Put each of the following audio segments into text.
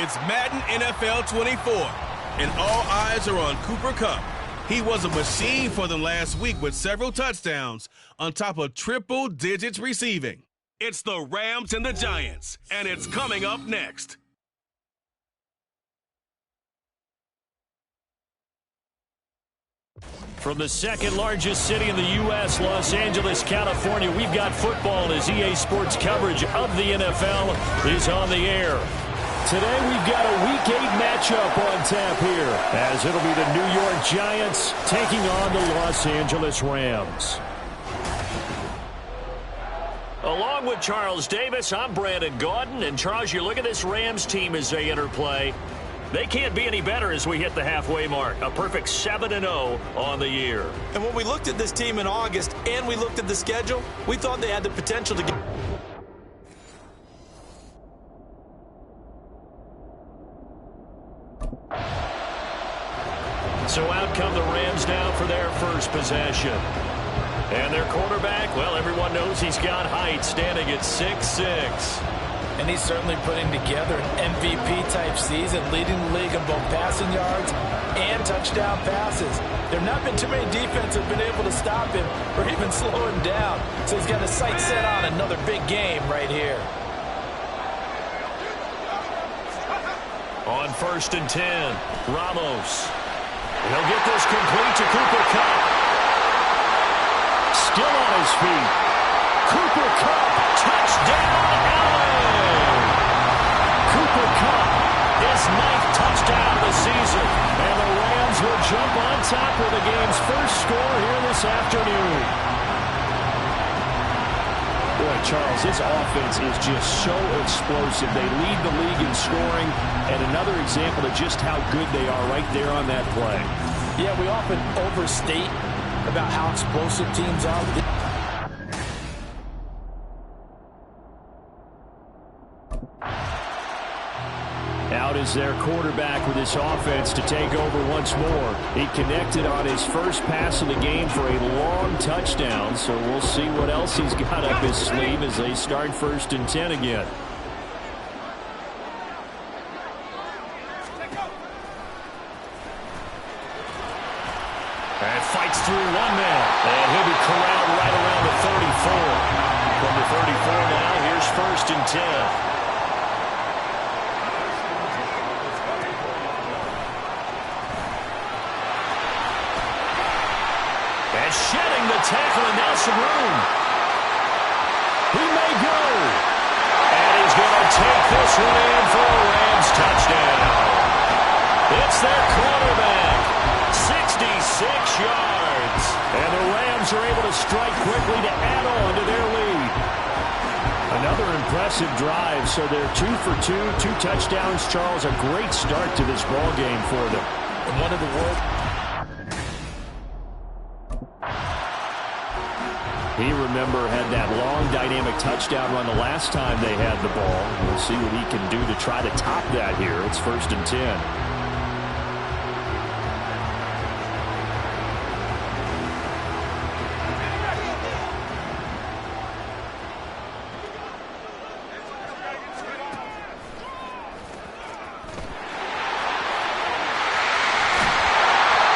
It's Madden NFL 24, and all eyes are on Cooper Kupp. He was a machine for them last week with several touchdowns on top of triple digits receiving. It's the Rams and the Giants, and it's coming up next. From the second largest city in the U.S., Los Angeles, California, we've got football as EA Sports coverage of the NFL is on the air. Today we've got a Week 8 matchup on tap here, as it'll be the New York Giants taking on the Los Angeles Rams. Along with Charles Davis, I'm Brandon Gaudin. And Charles, you look at this Rams team as they enter play. They can't be any better as we hit the halfway mark. A perfect 7-0 on the year. And when we looked at this team in August and we looked at the schedule, we thought they had the potential to get... So out come the Rams now for their first possession. And their quarterback, well, everyone knows he's got height, standing at 6'6". And he's certainly putting together an MVP-type season, leading the league in both passing yards and touchdown passes. There have not been too many defenses that have been able to stop him or even slow him down. So he's got his sights set on another big game right here. On 1st and 10, Ramos. He'll get this complete to Cooper Kupp. Still on his feet. Cooper Kupp, touchdown, LA! Cooper Kupp, his 9th touchdown of the season. And the Rams will jump on top with the game's first score here this afternoon. Boy, Charles, this offense is just so explosive. They lead the league in scoring, and another example of just how good they are right there on that play. Yeah, we often overstate about how explosive teams are. Out is their quarterback with his offense to take over once more. He connected on his first pass of the game for a long touchdown, so we'll see what else he's got up his sleeve as they start 1st and 10 again. And fights through one man, and he'll be corralled right around the 34. From the 34 now, here's 1st and 10. Shedding the tackle, and now some room. He may go. And he's going to take this one in for a Rams touchdown. It's their quarterback. 66 yards. And the Rams are able to strike quickly to add on to their lead. Another impressive drive, so they're 2 for 2, 2 touchdowns. Charles, a great start to this ball game for them. And one of the world... He, remember, had that long dynamic touchdown run the last time they had the ball. We'll see what he can do to try to top that here. It's 1st and 10.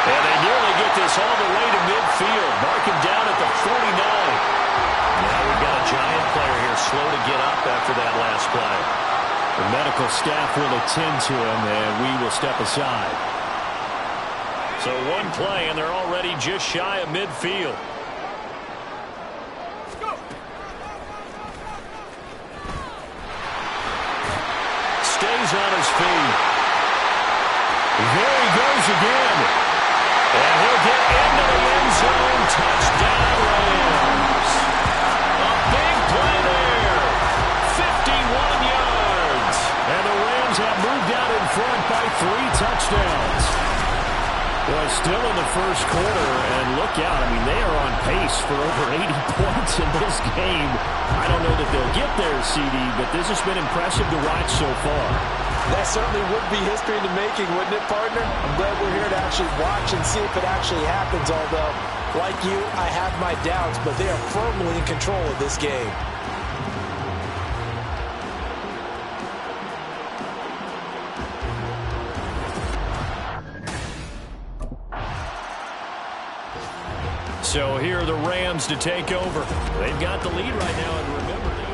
And they nearly get this all the way to midfield. Mark him down at the 49. Now we've got a Giant player here slow to get up after that last play. The medical staff will attend to him, and we will step aside. So one play, and they're already just shy of midfield. Stays on his feet. There he goes again. And he'll get into the end zone. Touchdown, Rams. A big play there. 51 yards. And the Rams have moved out in front by 3 touchdowns. Boy, still in the first quarter, and look out. I mean, they are on pace for over 80 points in this game. I don't know that they'll get there, CD, but this has been impressive to watch so far. That certainly would be history in the making, wouldn't it, partner? I'm glad we're here to actually watch and see if it actually happens, although, like you, I have my doubts, but they are firmly in control of this game. So here are the Rams to take over. They've got the lead right now, and remember now.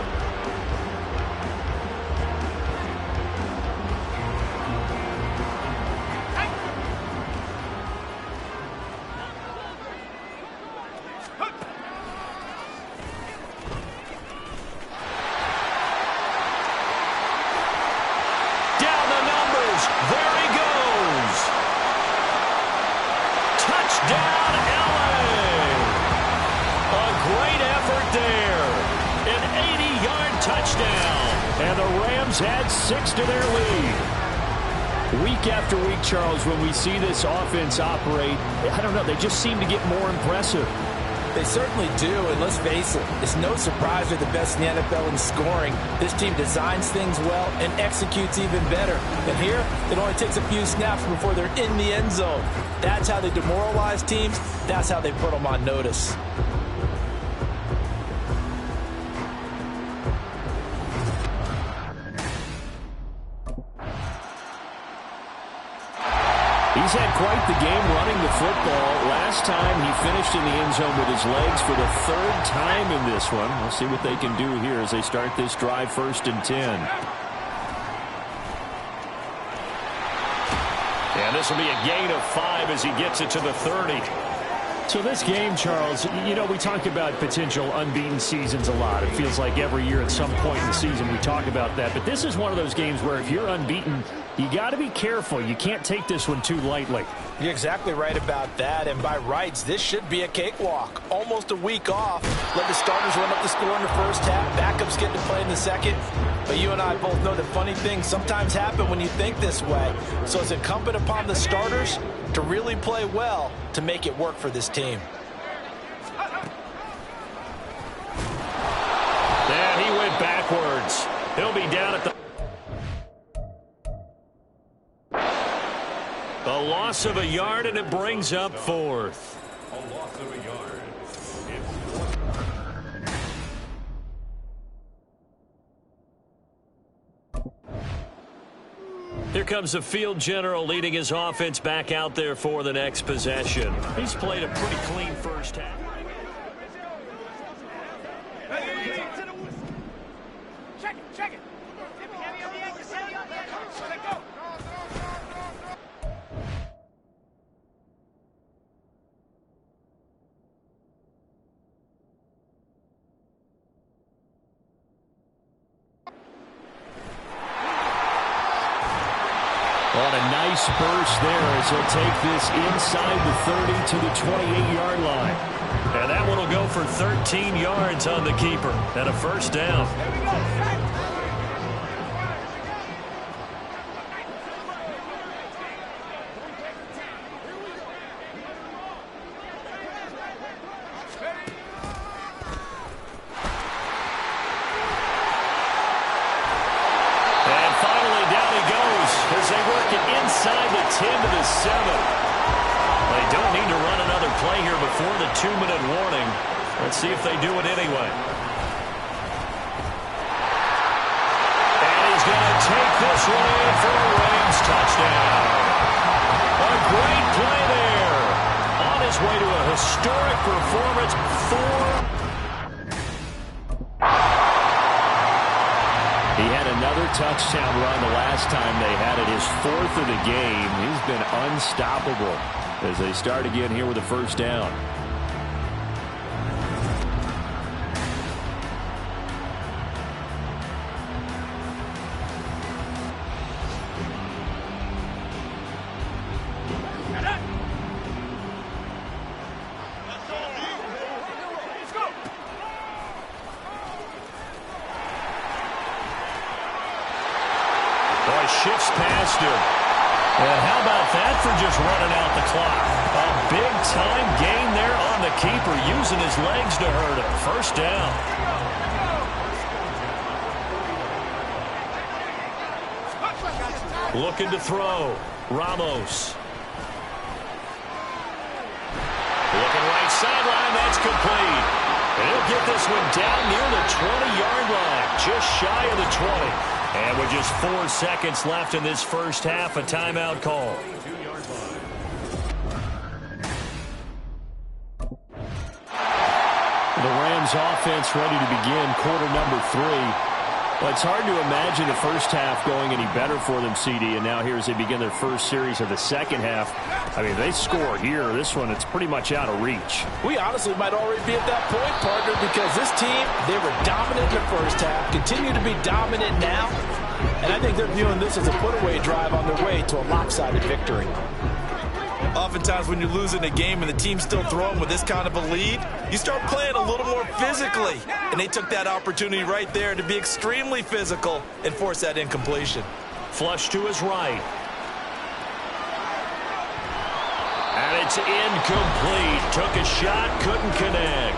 Down the numbers. There he goes. Touchdown, LA. A great effort there. An 80-yard touchdown. And the Rams add 6 to their lead. Week after week, Charles, when we see this offense operate, I don't know, they just seem to get more impressive. They certainly do, and let's face it, it's no surprise they're the best in the NFL in scoring. This team designs things well and executes even better. And here, it only takes a few snaps before they're in the end zone. That's how they demoralize teams. That's how they put them on notice. He's had quite the game running the football. Last time he finished in the end zone with his legs for the 3rd time in this one. We'll see what they can do here as they start this drive 1st and 10. And this will be a gain of 5 as he gets it to the 30. So this game, Charles, you know, we talk about potential unbeaten seasons a lot. It feels like every year at some point in the season we talk about that. But this is one of those games where if you're unbeaten, you got to be careful. You can't take this one too lightly. You're exactly right about that, and by rights, this should be a cakewalk. Almost a week off. Let the starters run up the score in the first half. Backups get to play in the second. But you and I both know that funny things sometimes happen when you think this way. So it's incumbent upon the starters to really play well to make it work for this team. And he went backwards. He'll be down at the... A loss of a yard, and it brings up 4th. A loss of a yard. Here comes the field general leading his offense back out there for the next possession. He's played a pretty clean first half. Check it. On a nice burst there as he'll take this inside the 30 to the 28-yard line. And that one will go for 13 yards on the keeper and a first down. And finally down he goes as they work it inside the 10 to the 7. They don't need to run another play here before the 2-minute warning. Let's see if they do it anyway. And he's going to take this one in for a Rams touchdown. A great play there. On his way to a historic performance He had another touchdown run the last time they had it, his 4th of the game. He's been unstoppable as they start again here with a first down. Shifts past him. And how about that for just running out the clock? A big-time gain there on the keeper, using his legs to hurt him. First down. Looking to throw. Ramos. Looking right sideline. That's complete. And he'll get this one down near the 20-yard line. Just shy of the 20. And with just 4 seconds left in this first half, a timeout call. The Rams offense ready to begin quarter number 3. Well, it's hard to imagine the first half going any better for them, CD, and now here as they begin their first series of the second half. I mean, they score here. This one, it's pretty much out of reach. We honestly might already be at that point, partner, because this team, they were dominant in the first half, continue to be dominant now, and I think they're viewing this as a put-away drive on their way to a lopsided victory. Oftentimes when you're losing a game and the team's still throwing with this kind of a lead, you start playing a little more physically. And they took that opportunity right there to be extremely physical and force that incompletion. Flush to his right. And it's incomplete. Took a shot, couldn't connect.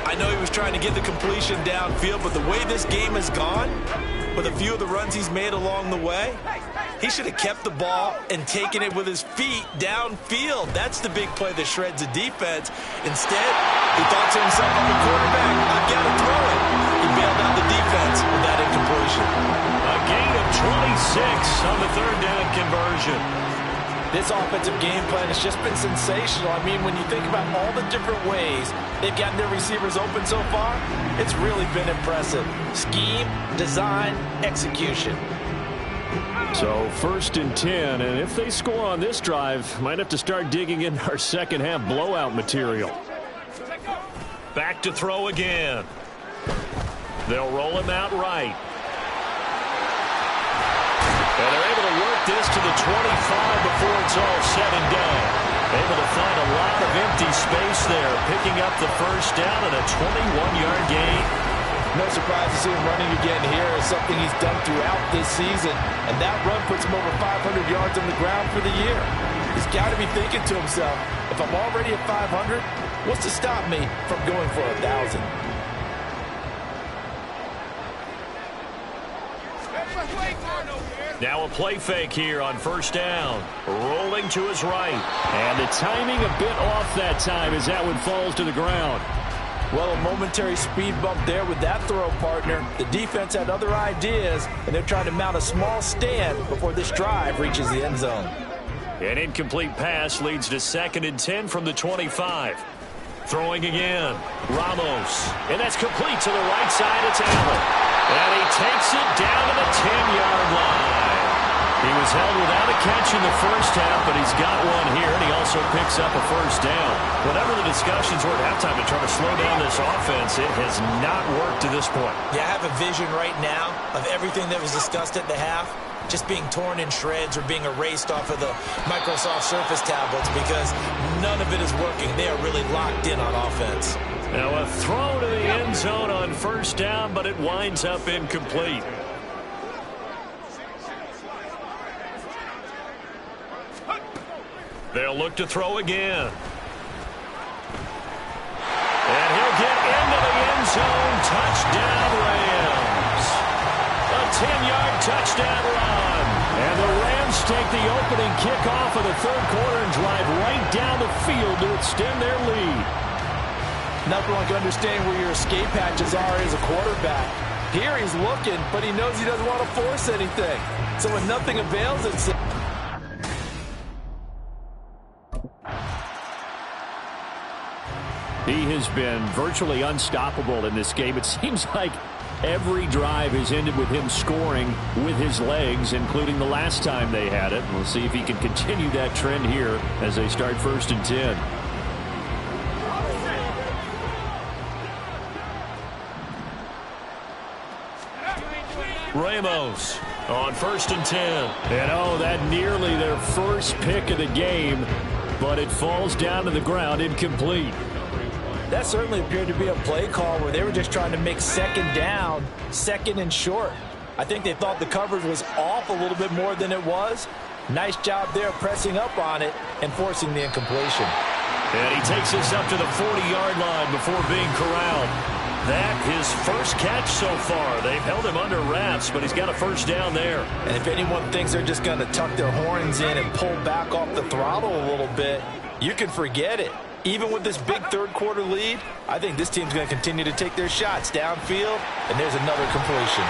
I know he was trying to get the completion downfield, but the way this game has gone, with a few of the runs he's made along the way, he should have kept the ball and taken it with his feet downfield. That's the big play that shreds the defense. Instead, he thought to himself, I'm a quarterback, I've got to throw it. He bailed out the defense with that incompletion. A gain of 26 on the third down conversion. This offensive game plan has just been sensational. I mean, when you think about all the different ways they've gotten their receivers open so far, it's really been impressive. Scheme, design, execution. So 1st and 10, and if they score on this drive, might have to start digging in our second half blowout material. Back to throw again. They'll roll him out right. And they're able to work this to the 25 before it's all said and done. Able to find a lot of empty space there, picking up the first down and a 21-yard gain. No surprise to see him running again here. It's something he's done throughout this season. And that run puts him over 500 yards on the ground for the year. He's got to be thinking to himself, if I'm already at 500, what's to stop me from going for 1,000? Now a play fake here on first down. Rolling to his right. And the timing a bit off that time as that one falls to the ground. Well, a momentary speed bump there with that throw, partner. The defense had other ideas, and they're trying to mount a small stand before this drive reaches the end zone. An incomplete pass leads to 2nd and 10 from the 25. Throwing again. Ramos. And that's complete to the right side. It's Allen. And he takes it down to the 10-yard line. He was held without a catch in the first half, but he's got one here, and he also picks up a first down. Whatever the discussions were at halftime to try to slow down this offense, it has not worked to this point. Yeah, I have a vision right now of everything that was discussed at the half just being torn in shreds or being erased off of the Microsoft Surface tablets because none of it is working. They are really locked in on offense. Now a throw to the end zone on first down, but it winds up incomplete. They'll look to throw again. And he'll get into the end zone. Touchdown, Rams. A 10-yard touchdown run. And the Rams take the opening kickoff of the third quarter and drive right down the field to extend their lead. Nothing like understanding where your escape hatches are as a quarterback. Here he's looking, but he knows he doesn't want to force anything. So when nothing avails itself, he has been virtually unstoppable in this game. It seems like every drive has ended with him scoring with his legs, including the last time they had it. We'll see if he can continue that trend here as they start 1st and 10. Ramos on 1st and 10. And oh, that nearly their first pick of the game, but it falls down to the ground incomplete. that certainly appeared to be a play call where they were just trying to make 2nd down, 2nd and short. I think they thought the coverage was off a little bit more than it was. Nice job there pressing up on it and forcing the incompletion. And he takes us up to the 40-yard line before being corralled. That his first catch so far. They've held him under wraps, but he's got a first down there. And if anyone thinks they're just going to tuck their horns in and pull back off the throttle a little bit, you can forget it. Even with this big third-quarter lead, I think this team's going to continue to take their shots downfield, and there's another completion.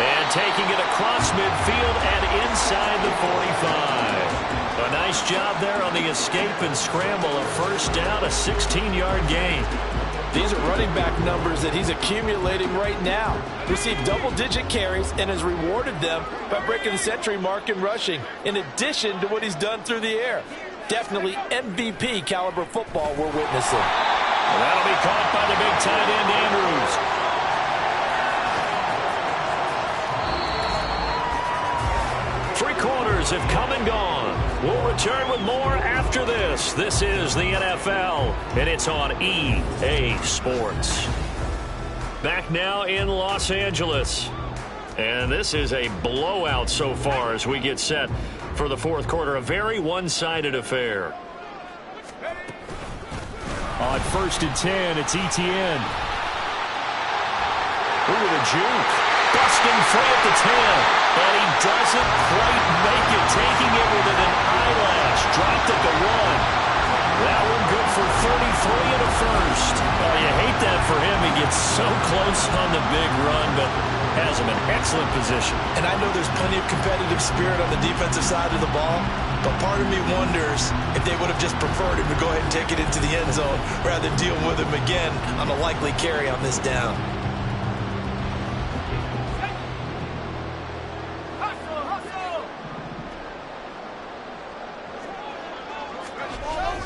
And taking it across midfield and inside the 45. A nice job there on the escape and scramble. A first down, a 16-yard gain. These are running back numbers that he's accumulating right now. Received double-digit carries and has rewarded them by breaking the century mark in rushing, in addition to what he's done through the air. Definitely MVP caliber football we're witnessing. Well, that'll be caught by the big tight end, Andrews. 3 quarters have come and gone. We'll return with more after this. This is the NFL, and it's on EA Sports. Back now in Los Angeles. And this is a blowout so far as we get set for the fourth quarter. A very one-sided affair. On 1st and 10, it's Etienne. Look at the juke. Busting free at the 10. And he doesn't quite make it. Taking it within an eyelash. Dropped at the 1. That one good for 33 and a first. Oh, you hate that for him. He gets so close on the big run, but has him in excellent position. And I know there's plenty of competitive spirit on the defensive side of the ball, but part of me wonders if they would have just preferred him to go ahead and take it into the end zone rather than deal with him again on a likely carry on this down.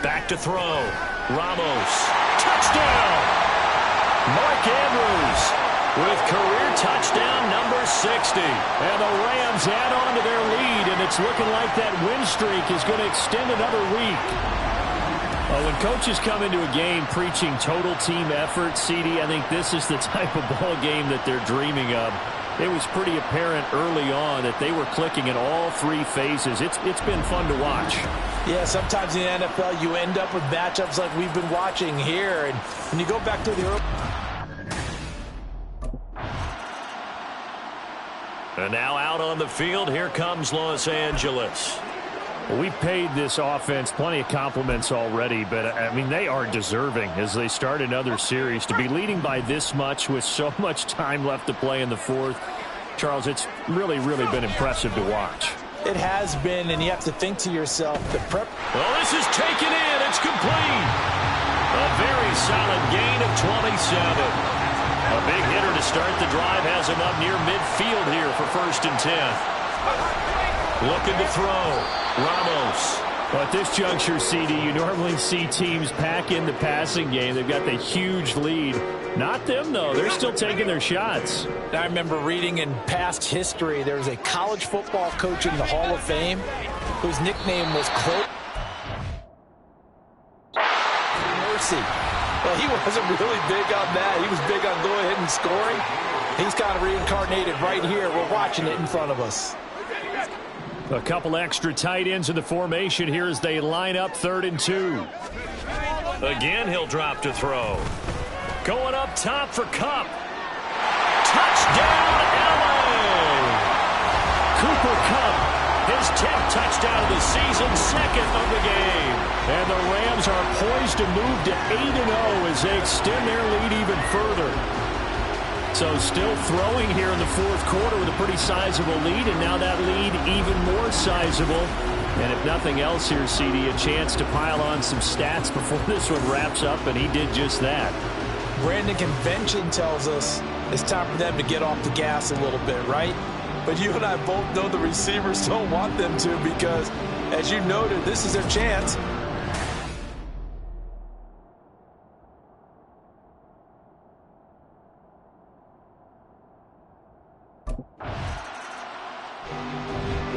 Back to throw. Ramos. Touchdown! Mark Andrews with career touchdown number 60. And the Rams add on to their lead, and it's looking like that win streak is going to extend another week. When coaches come into a game preaching total team effort, CD, I think this is the type of ball game that they're dreaming of. It was pretty apparent early on that they were clicking in all 3 phases. It's been fun to watch. Yeah, sometimes in the NFL you end up with matchups like we've been watching here. And when you go back to the early... And now out on the field, here comes Los Angeles. Well, we paid this offense plenty of compliments already, but, I mean, they are deserving as they start another series. To be leading by this much with so much time left to play in the fourth, Charles, it's really, really been impressive to watch. It has been, and you have to think to yourself, the prep... Well, this is taken in. It's complete. A very solid gain of 27. A big hitter to start the drive has him up near midfield here for 1st and 10. Looking to throw. Ramos. Well, at this juncture, CD, you normally see teams pack in the passing game. They've got the huge lead. Not them, though. They're still taking their shots. I remember reading in past history, there was a college football coach in the Hall of Fame whose nickname was Mercy. Well, he wasn't really big on that. He was big on go ahead and scoring. He's kind of reincarnated right here. We're watching it in front of us. A couple extra tight ends in the formation here as they line up 3rd and 2. Again, he'll drop to throw. Going up top for Kupp. Touchdown, LA! Cooper Kupp, his 10th touchdown of the season, 2nd of the game. And the Rams are poised to move to 8-0 as they extend their lead even further. So still throwing here in the fourth quarter with a pretty sizable lead, and now that lead even more sizable. And if nothing else here, CD, a chance to pile on some stats before this one wraps up, and he did just that. Brandon, convention tells us it's time for them to get off the gas a little bit, right? But you and I both know the receivers don't want them to because, as you noted, this is their chance.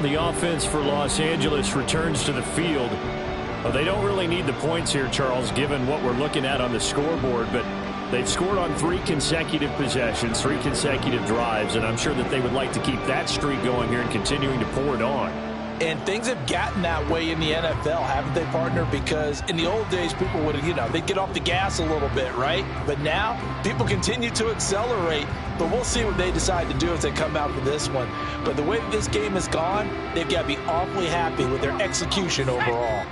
The offense for Los Angeles returns to the field. Well, they don't really need the points here, Charles, given what we're looking at on the scoreboard, but they've scored on 3 consecutive possessions, 3 consecutive drives, and I'm sure that they would like to keep that streak going here and continuing to pour it on. And things have gotten that way in the NFL, haven't they, partner? Because in the old days, people would, they'd get off the gas a little bit, right? But now, people continue to accelerate. But we'll see what they decide to do as they come out for this one. But the way this game has gone, they've got to be awfully happy with their execution overall.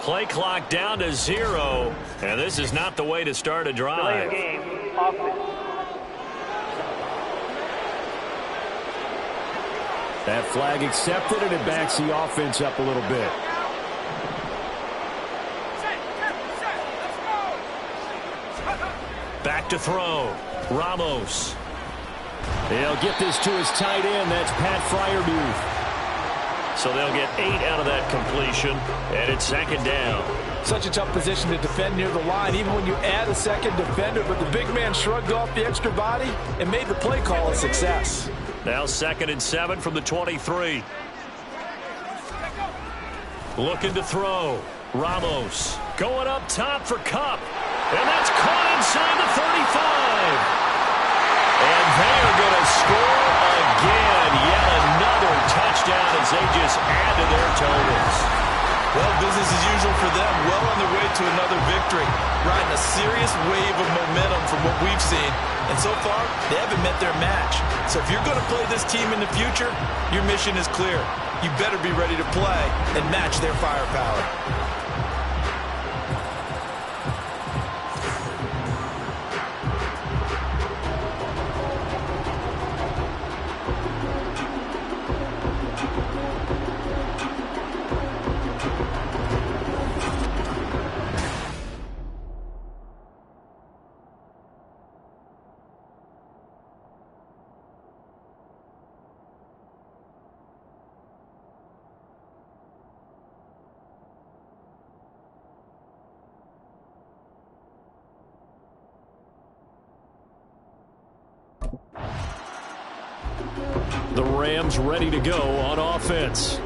Play clock down to 0, and this is not the way to start a drive. Delay the game. Offense. That flag accepted, and it backs the offense up a little bit. Back to throw. Ramos. They'll get this to his tight end. That's Pat Fryermuth. So they'll get 8 out of that completion, and it's second down. Such a tough position to defend near the line, even when you add a second defender, but the big man shrugged off the extra body and made the play call a success. Now 2nd and 7 from the 23. Looking to throw. Ramos going up top for Kupp. And that's caught inside the 35. And they are going to score again. Yet another touchdown as they just add to their totals. Well, business as usual for them. Well on their way to another victory. Riding a serious wave of momentum from what we've seen. And so far, they haven't met their match. So if you're going to play this team in the future, your mission is clear. You better be ready to play and match their firepower. The Rams ready to go on offense.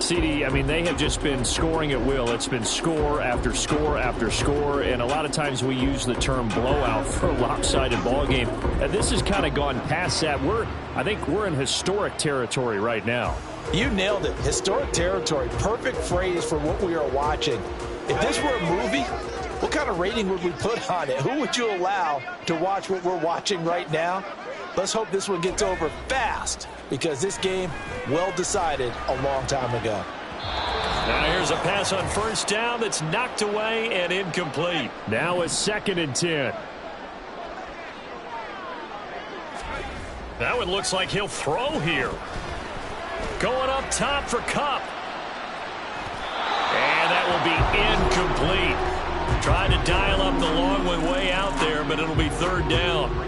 CD, I mean, they have just been scoring at will. It's been score after score after score, and a lot of times we use the term blowout for a lopsided ball game. And this has kind of gone past that. I think we're in historic territory right now. You nailed it. Historic territory. Perfect phrase for what we are watching. If this were a movie, what kind of rating would we put on it? Who would you allow to watch what we're watching right now? Let's hope this one gets over fast, because this game, well decided a long time ago. Now here's a pass on first down that's knocked away and incomplete. Now a 2nd and 10. Now it looks like he'll throw here. Going up top for Kupp. And that will be incomplete. Trying to dial up the long one way out there, but it'll be 3rd down.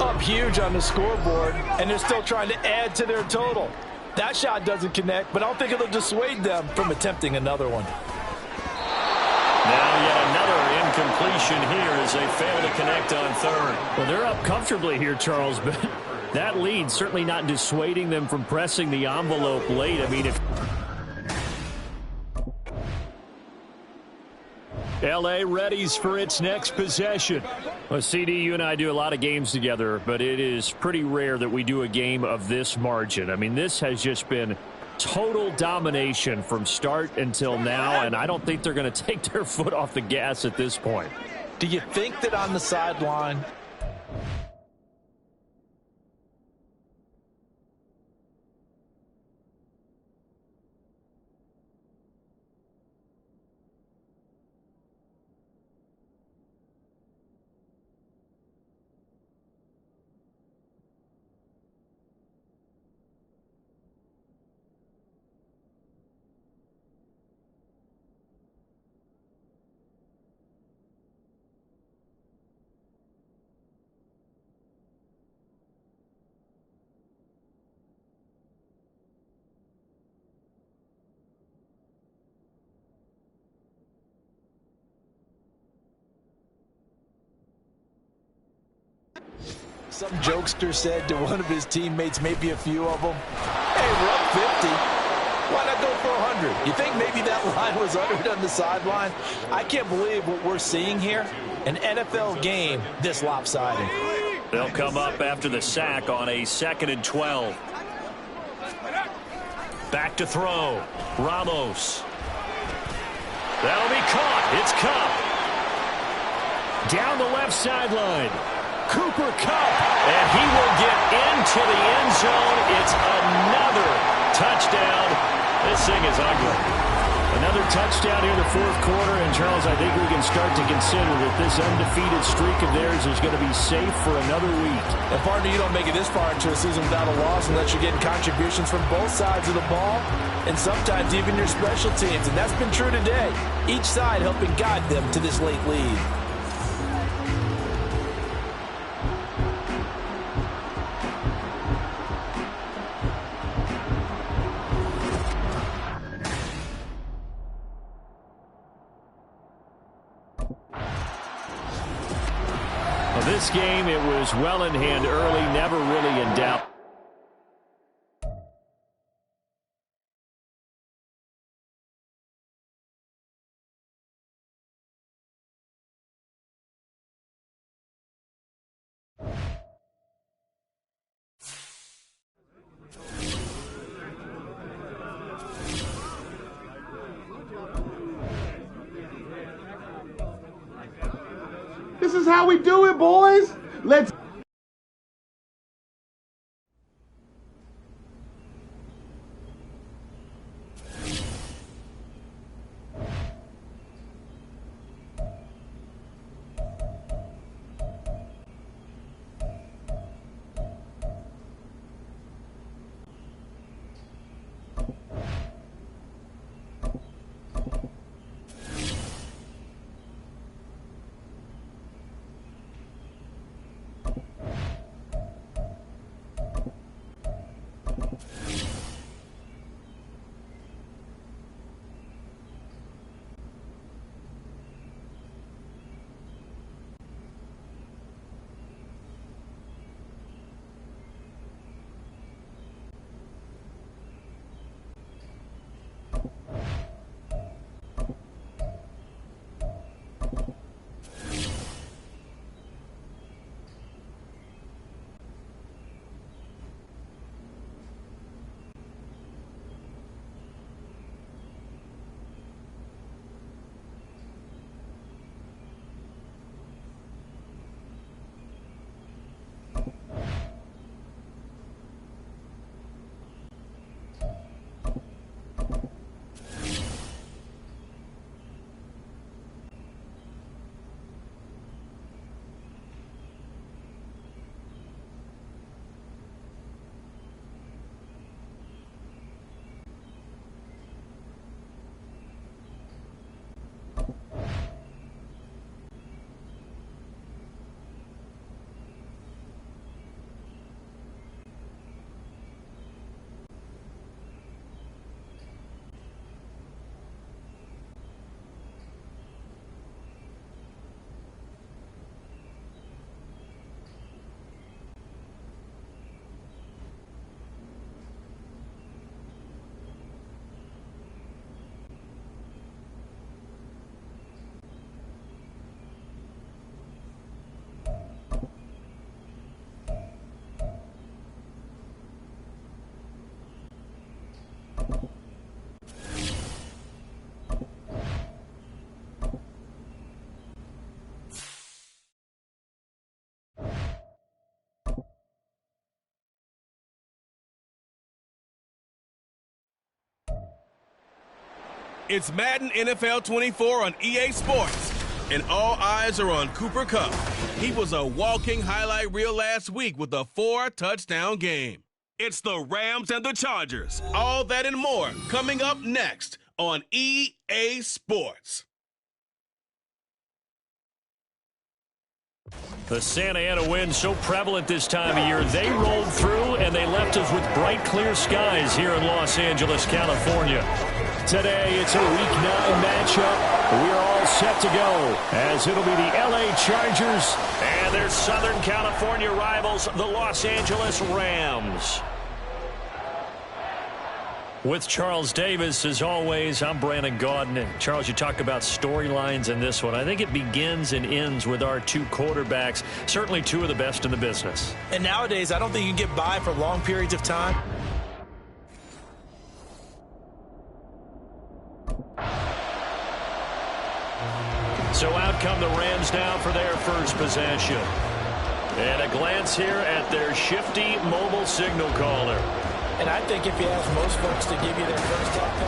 Up huge on the scoreboard, and they're still trying to add to their total. That shot doesn't connect, but I don't think it'll dissuade them from attempting another one. Now yet another incompletion here as they fail to connect on 3rd. Well, they're up comfortably here, Charles, but that lead certainly not dissuading them from pressing the envelope late. I mean, if L.A. readies for its next possession. Well, CD, you and I do a lot of games together, but it is pretty rare that we do a game of this margin. I mean, this has just been total domination from start until now, and I don't think they're going to take their foot off the gas at this point. Do you think that on the sideline, some jokester said to one of his teammates, maybe a few of them, hey, we're up 50. Why not go for 100? You think maybe that line was uttered on the sideline? I can't believe what we're seeing here. An NFL game this lopsided. They'll come up after the sack on a 2nd and 12. Back to throw. Ramos. That'll be caught. It's Kupp. Down the left sideline. Cooper Kupp, and he will get into the end zone. It's another touchdown. This thing is ugly. Another touchdown here in the 4th quarter, and Charles, I think we can start to consider that this undefeated streak of theirs is going to be safe for another week. And partner, you don't make it this far into a season without a loss unless you're getting contributions from both sides of the ball, and sometimes even your special teams, and that's been true today. Each side helping guide them to this late lead. Well, this game, it was well in hand early, never really in doubt. This is how we do it, boys. Let's. It's Madden NFL 24 on EA Sports, and all eyes are on Cooper Kupp. He was a walking highlight reel last week with a 4-touchdown game. It's the Rams and the Chargers. All that and more coming up next on EA Sports. The Santa Ana wind so prevalent this time of year. They rolled through and they left us with bright, clear skies here in Los Angeles, California. Today, it's a Week 9 matchup. We're all set to go as it'll be the LA Chargers and their Southern California rivals, the Los Angeles Rams. With Charles Davis, as always, I'm Brandon Gaudin. And Charles, you talk about storylines in this one. I think it begins and ends with our two quarterbacks, certainly two of the best in the business. And nowadays, I don't think you can get by for long periods of time. So out come the Rams now for their first possession. And a glance here at their shifty mobile signal caller. And I think if you ask most folks to give you their first half,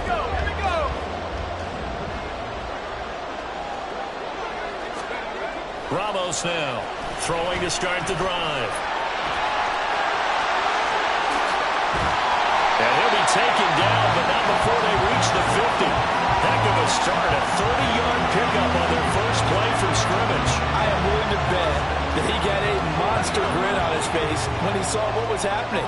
Here we go. Ramos now throwing to start the drive. And he'll be taken down, but not before they reach the 50. Heck of a start, a 30-yard pickup on their first play from scrimmage. I am willing to bet that he got a monster grin on his face when he saw what was happening.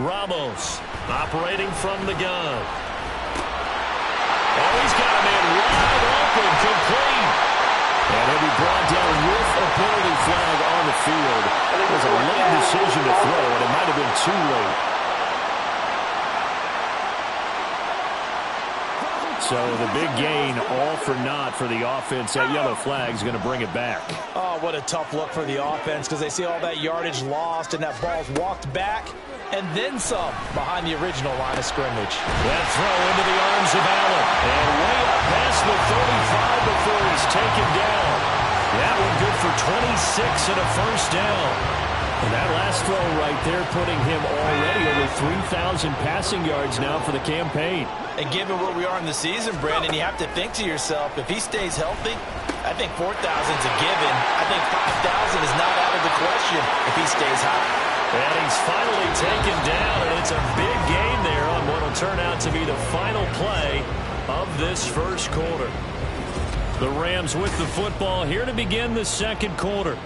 Ramos operating from the gun. Oh, he's got a man wide open, complete. And he'll be brought down with a penalty flag on the field. It was a late decision to throw, and it might have been too late. So the big gain, all for naught for the offense. That yellow flag is going to bring it back. Oh, what a tough look for the offense because they see all that yardage lost and that ball's walked back and then some behind the original line of scrimmage. That throw into the arms of Allen. And way up past the 35 before he's taken down. That one good for 26 and a first down. And that last throw right there putting him already over 3,000 passing yards now for the campaign. And given where we are in the season, Brandon, you have to think to yourself, if he stays healthy, I think 4,000 is a given. I think 5,000 is not out of the question if he stays high. And he's finally taken down, and it's a big gain there on what will turn out to be the final play of this first quarter. The Rams with the football here to begin the second quarter,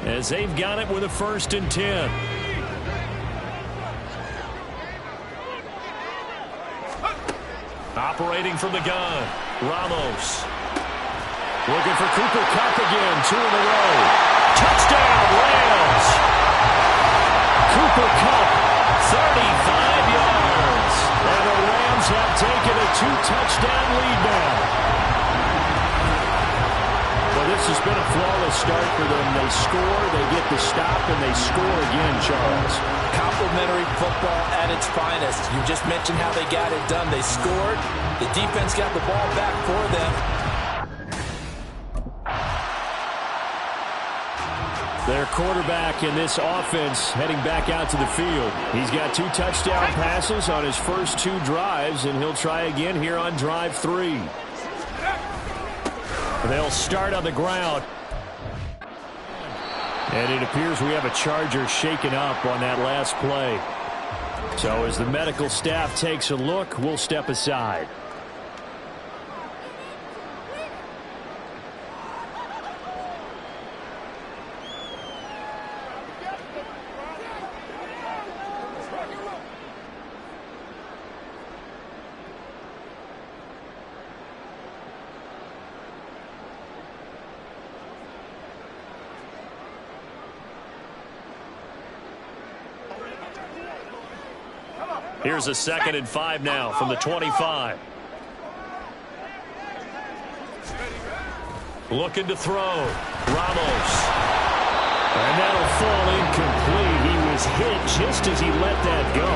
as they've got it with a 1st and 10. Operating from the gun, Ramos. Looking for Cooper Kupp again, 2 in a row. Touchdown, Rams! Cooper Kupp, 35 yards. And the Rams have taken a 2-touchdown lead now. Well, this has been a flawless start for them. They score, they get the stop, and they score again, Charles. Complimentary football at its finest. You just mentioned how they got it done. They scored. The defense got the ball back for them. Their quarterback in this offense heading back out to the field. He's got 2 touchdown passes on his first 2 drives, and he'll try again here on drive 3. They'll start on the ground. And it appears we have a Charger shaken up on that last play. So as the medical staff takes a look, we'll step aside. Here's a 2nd and 5 now from the 25. Looking to throw. Ramos. And that'll fall incomplete. He was hit just as he let that go.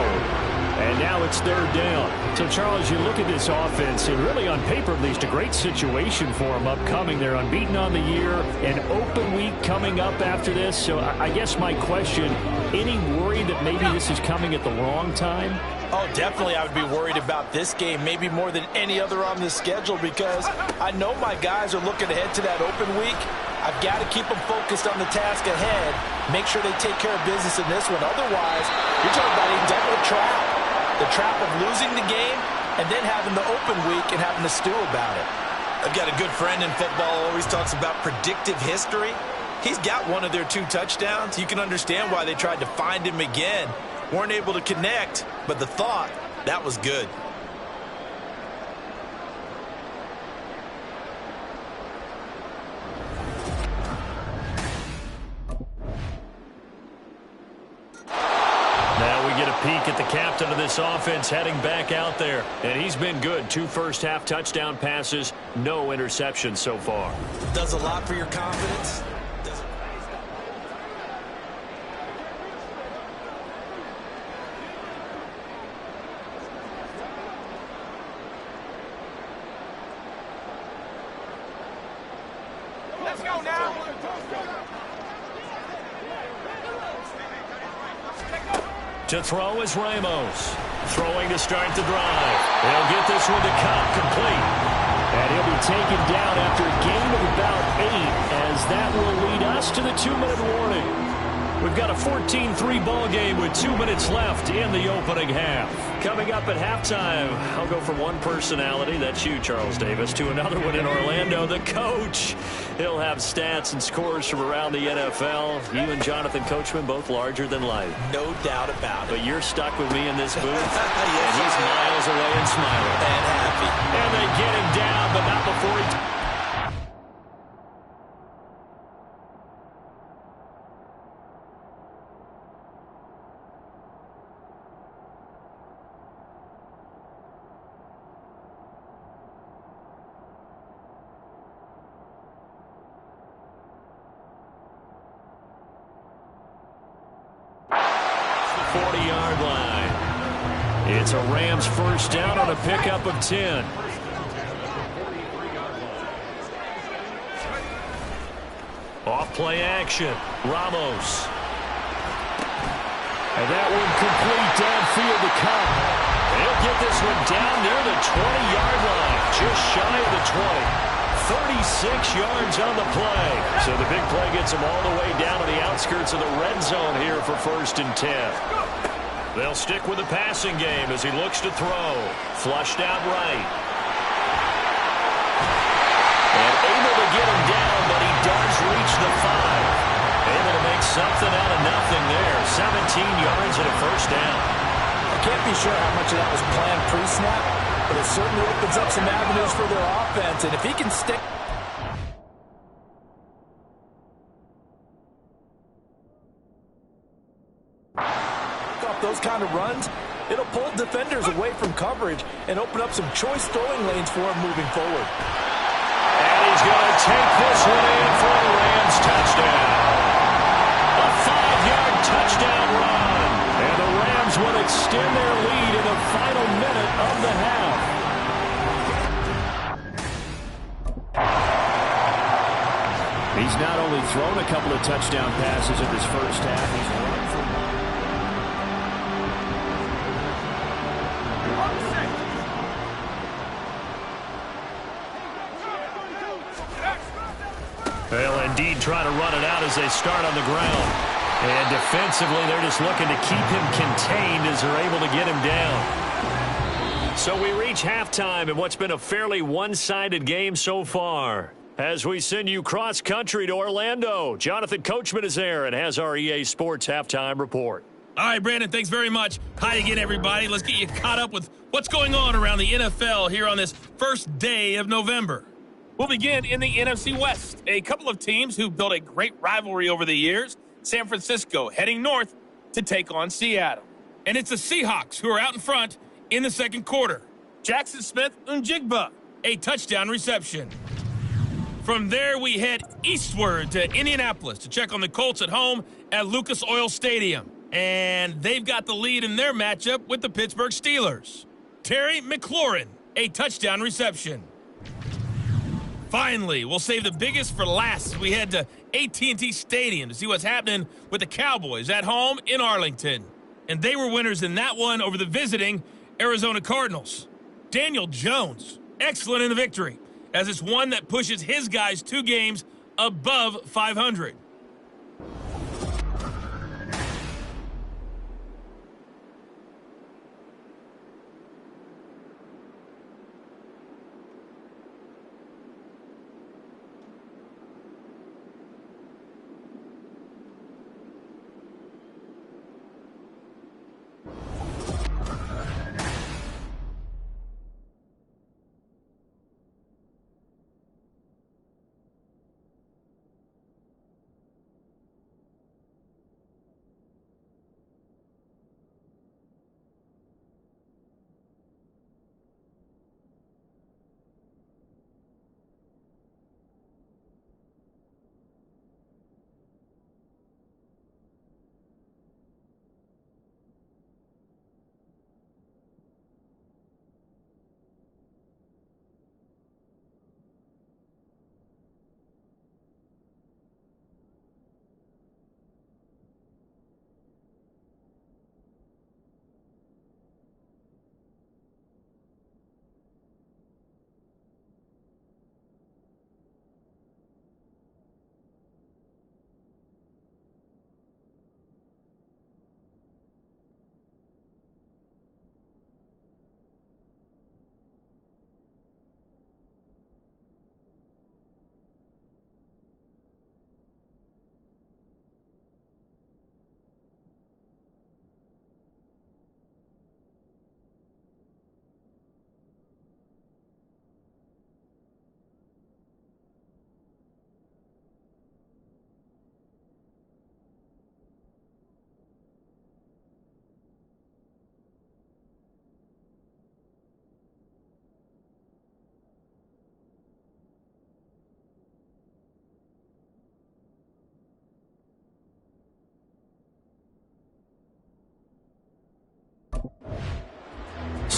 And now it's 3rd down. So, Charles, you look at this offense, and really on paper at least a great situation for them upcoming. They're unbeaten on the year, an open week coming up after this. So I guess my question, any worry that maybe this is coming at the wrong time? Oh, definitely I would be worried about this game, maybe more than any other on the schedule, because I know my guys are looking ahead to that open week. I've got to keep them focused on the task ahead, make sure they take care of business in this one. Otherwise, you're talking about a double trap. The trap of losing the game and then having the open week and having to stew about it. I've got a good friend in football who always talks about predictive history. He's got one of their 2 touchdowns. You can understand why they tried to find him again. Weren't able to connect, but the thought, that was good. Now we get a peek at the captain of this offense heading back out there. And he's been good. 2 first-half touchdown passes, no interceptions so far. Does a lot for your confidence. Let's go now. To throw is Ramos. Throwing to start the drive. They'll get this one to Kupp, complete. And he'll be taken down after a gain of about 8, as that will lead us to the 2-minute warning. We've got a 14-3 ball game with 2 minutes left in the opening half. Coming up at halftime, I'll go from one personality, that's you, Charles Davis, to another one in Orlando, the coach. He'll have stats and scores from around the NFL. You and Jonathan Coachman both larger than life. No doubt about it. But you're stuck with me in this booth. Yes, and he's miles away and smiling. And happy. And they get him down, but not before he... It's a Rams first down on a pickup of 10. Off play action. Ramos. And that one complete downfield to Cup. He'll get this one down near the 20-yard line. Just shy of the 20. 36 yards on the play. So the big play gets him all the way down to the outskirts of the red zone here for 1st and 10. They'll stick with the passing game as he looks to throw. Flushed out right. And able to get him down, but he does reach the 5. Able to make something out of nothing there. 17 yards and a first down. I can't be sure how much of that was planned pre-snap, but it certainly opens up some avenues for their offense. And if he can stick... those kind of runs, it'll pull defenders away from coverage and open up some choice throwing lanes for him moving forward. And he's going to take this one in for a Rams touchdown. A 5-yard touchdown run. And the Rams will extend their lead in the final minute of the half. He's not only thrown a couple of touchdown passes in his first half, he's run for one. They'll indeed try to run it out as they start on the ground. And defensively, they're just looking to keep him contained as they're able to get him down. So we reach halftime in what's been a fairly one-sided game so far. As we send you cross-country to Orlando, Jonathan Coachman is there and has our EA Sports halftime report. All right, Brandon, thanks very much. Hi again, everybody. Let's get you caught up with what's going on around the NFL here on this first day of November. We'll begin in the NFC West. A couple of teams who've built a great rivalry over the years. San Francisco heading north to take on Seattle. And it's the Seahawks who are out in front in the second quarter. Jackson Smith-Njigba, a touchdown reception. From there, we head eastward to Indianapolis to check on the Colts at home at Lucas Oil Stadium. And they've got the lead in their matchup with the Pittsburgh Steelers. Terry McLaurin, a touchdown reception. Finally, we'll save the biggest for last as we head to AT&T Stadium to see what's happening with the Cowboys at home in Arlington. And they were winners in that one over the visiting Arizona Cardinals. Daniel Jones, excellent in the victory, as it's one that pushes his guys 2 games above 500.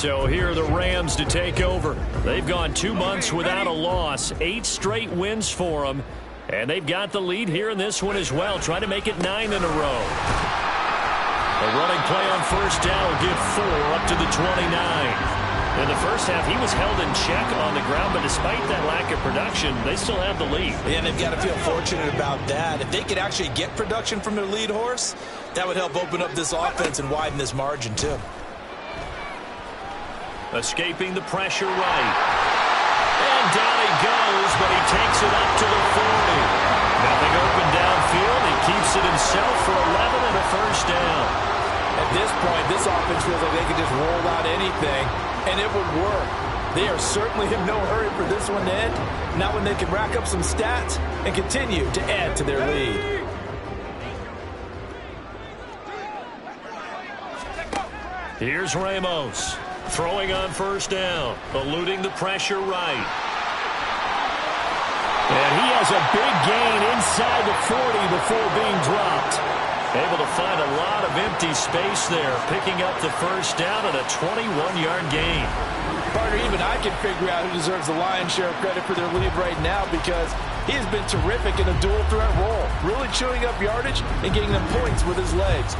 So here are the Rams to take over. They've gone 2 months without a loss, 8 straight wins for them. And they've got the lead here in this one as well, trying to make it 9 in a row. A running play on first down will give 4 up to the 29. In the first half, he was held in check on the ground, but despite that lack of production, they still have the lead. And they've got to feel fortunate about that. If they could actually get production from their lead horse, that would help open up this offense and widen this margin too. Escaping the pressure right. And down he goes, but he takes it up to the 40. Nothing open downfield. He keeps it himself for 11 and a first down. At this point, this offense feels like they could just roll out anything, and it would work. They are certainly in no hurry for this one to end. Not when they can rack up some stats and continue to add to their lead. Here's Ramos. Throwing on first down. Eluding the pressure right. And he has a big gain inside the 40 before being dropped. Able to find a lot of empty space there, picking up the first down and a 21-yard gain. Partner, even I can figure out who deserves the lion's share of credit for their lead right now because he has been terrific in a dual threat role, really chewing up yardage and getting them points with his legs.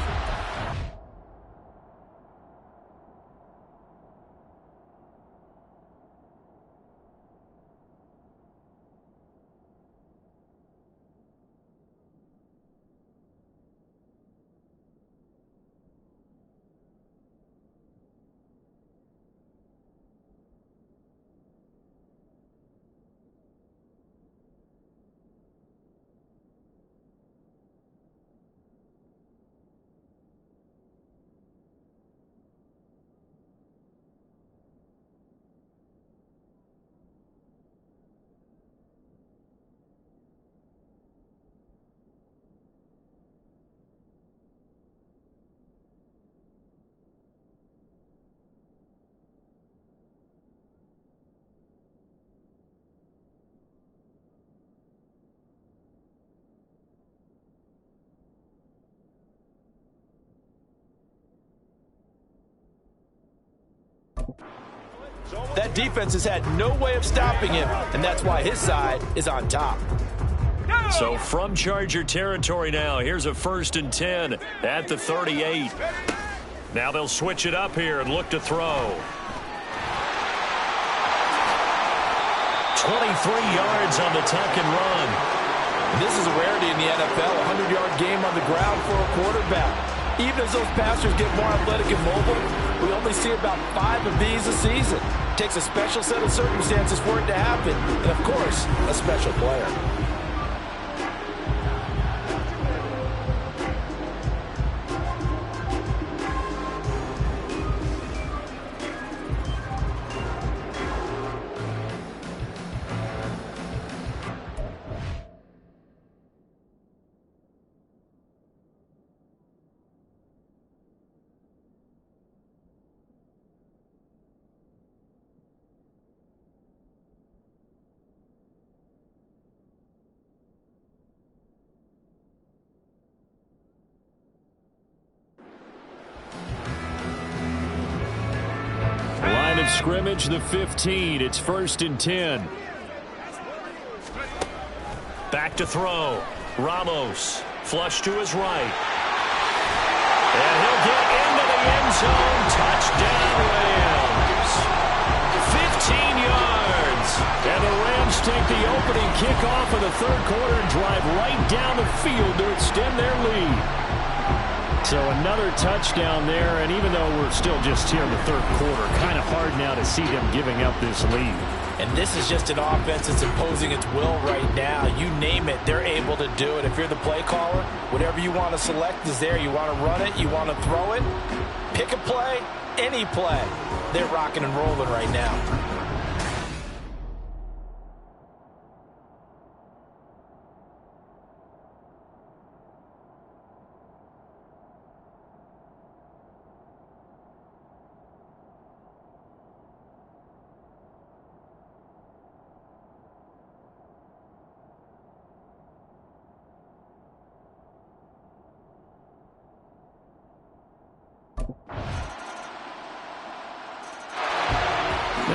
That defense has had no way of stopping him, and that's why his side is on top. So from Charger territory now, here's a 1st and 10 at the 38. Now they'll switch it up here and look to throw. 23 yards on the tuck and run. This is a rarity in the NFL, a 100-yard game on the ground for a quarterback. Even as those passers get more athletic and mobile, we only see about 5 of these a season. It takes a special set of circumstances for it to happen, and of course, a special player. Scrimmage, the 15. It's 1st and 10. Back to throw. Ramos. Flush to his right. And he'll get into the end zone. Touchdown, Rams. 15 yards. And the Rams take the opening kickoff of the third quarter and drive right down the field to extend their lead. So another touchdown there, and even though we're still just here in the third quarter, kind of hard now to see them giving up this lead. And this is just an offense that's imposing its will right now. You name it, they're able to do it. If you're the play caller, whatever you want to select is there. You want to run it, you want to throw it, pick a play, any play. They're rocking and rolling right now.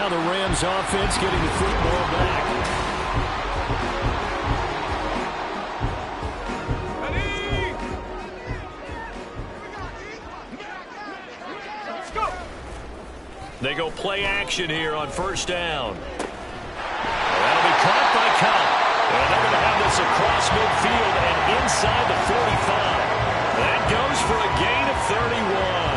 now the Rams offense getting the football back. They go play action here on first down. That'll be caught by Cup. And they're going to have this across midfield and inside the 45. That goes for a gain of 31.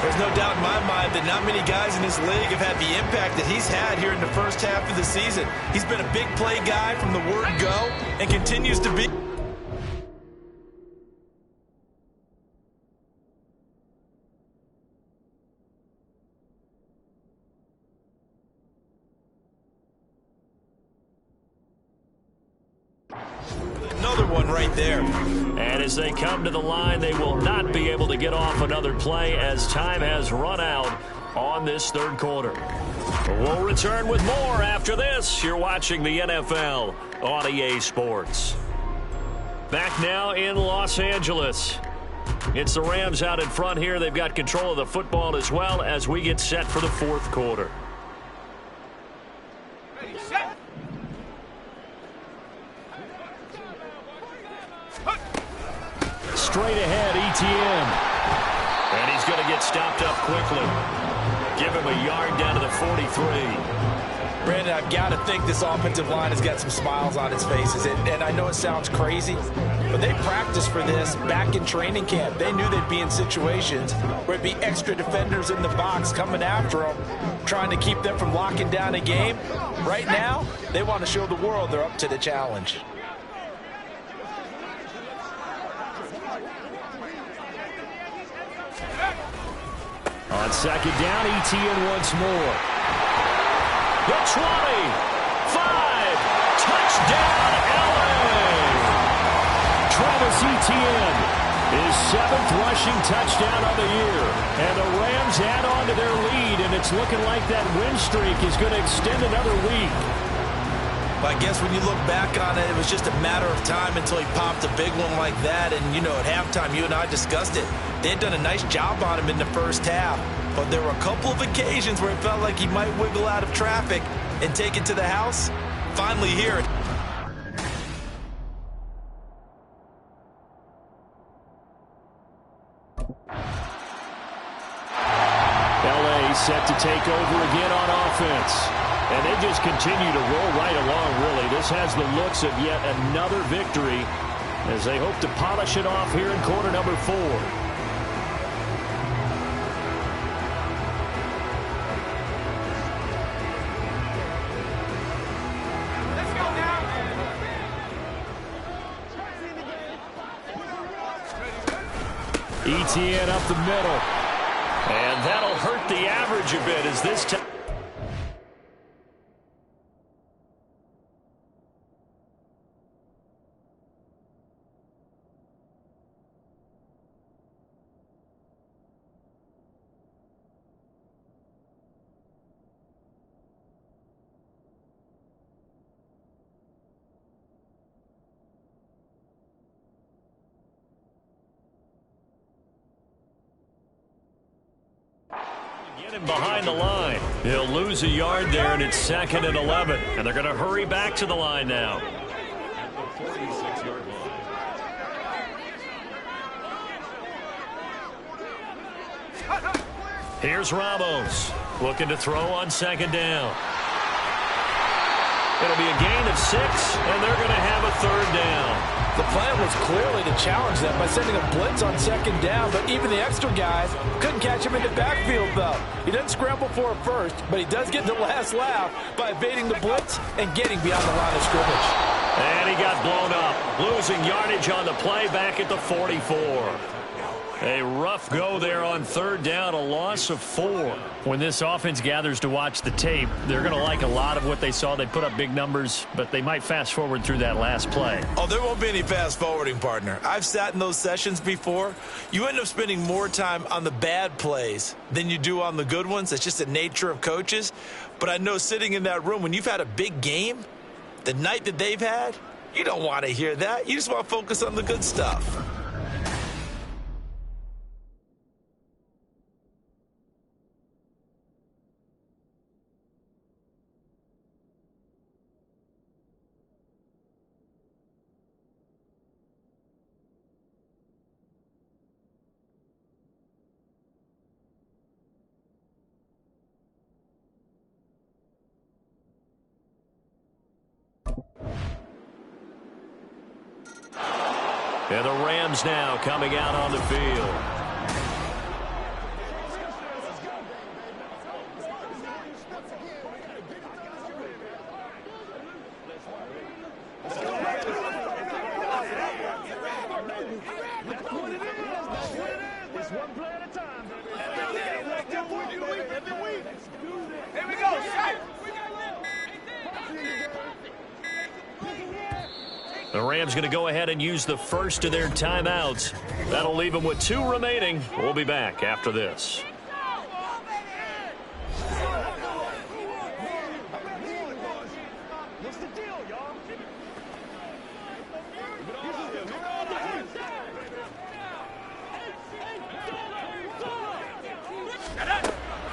There's no doubt in my mind that not many guys in this league have had the impact that he's had here in the first half of the season. He's been a big play guy from the word go and continues to be. Another one right there. And as they come to the line, they will not be able to get off another play as time has run out on this third quarter. We'll return with more after this. You're watching the NFL on EA Sports. Back now in Los Angeles. It's the Rams out in front here. They've got control of the football as well as we get set for the fourth quarter. Straight ahead, ETN. And he's going to get stopped up quickly. Give him a yard down to the 43. Brandon, I've got to think this offensive line has got some smiles on its faces. And I know it sounds crazy, but they practiced for this back in training camp. They knew they'd be in situations where it'd be extra defenders in the box coming after them, trying to keep them from locking down a game. Right now, they want to show the world they're up to the challenge. On second down, ETN once more. The 20, 5, touchdown, LA! Travis Etienne, his 7th rushing touchdown of the year. And the Rams add on to their lead, and it's looking like that win streak is going to extend another week. But I guess when you look back on it, it was just a matter of time until he popped a big one like that. And, you know, at halftime, you and I discussed it. They had done a nice job on him in the first half. But there were a couple of occasions where it felt like he might wiggle out of traffic and take it to the house. Finally here. LA set to take over again on offense. And they just continue to roll right along, really. This has the looks of yet another victory as they hope to polish it off here in quarter number 4. ETN up the middle. And that'll hurt the average a bit as this time. Behind the line. He'll lose a yard there, and it's 2nd and 11. And they're going to hurry back to the line now. Here's Ramos looking to throw on 2nd down. It'll be a gain of 6, and they're going to have a 3rd down. The plan was clearly to challenge them by sending a blitz on 2nd down, but even the extra guys couldn't catch him in the backfield, though. He doesn't scramble for it first, but he does get the last laugh by evading the blitz and getting beyond the line of scrimmage. And he got blown up, losing yardage on the play back at the 44. A rough go there on 3rd down, a loss of 4. When this offense gathers to watch the tape, they're going to like a lot of what they saw. They put up big numbers, but they might fast forward through that last play. Oh, there won't be any fast forwarding, partner. I've sat in those sessions before. You end up spending more time on the bad plays than you do on the good ones. It's just the nature of coaches. But I know sitting in that room, when you've had a big game, the night that they've had, you don't want to hear that. You just want to focus on the good stuff. And the Rams now coming out on the field. Here we go. The Rams going to go ahead and use the first of their timeouts. That'll leave them with 2 remaining. We'll be back after this. What's the deal, y'all?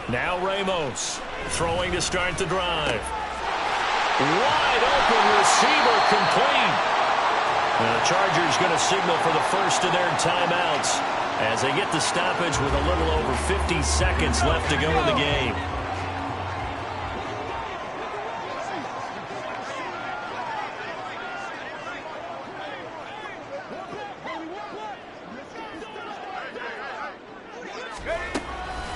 Now Ramos throwing to start the drive. Wide open receiver complete. And the Chargers going to signal for the first of their timeouts as they get the stoppage with a little over 50 seconds left to go in the game.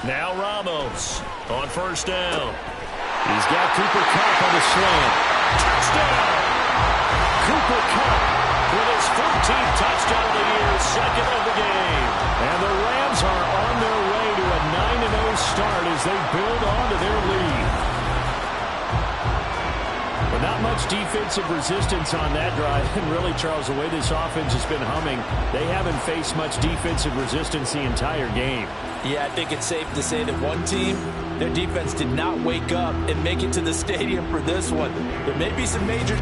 Now Ramos on first down. He's got Cooper Kupp on the slant. Touchdown! Cooper Kupp with his 14th touchdown of the year, second of the game. And the Rams are on their way to a 9-0 start as they build on to their lead. But not much defensive resistance on that drive. And really, Charles, the way this offense has been humming, they haven't faced much defensive resistance the entire game. Yeah, I think it's safe to say that one team, their defense did not wake up and make it to the stadium for this one. There may be some major...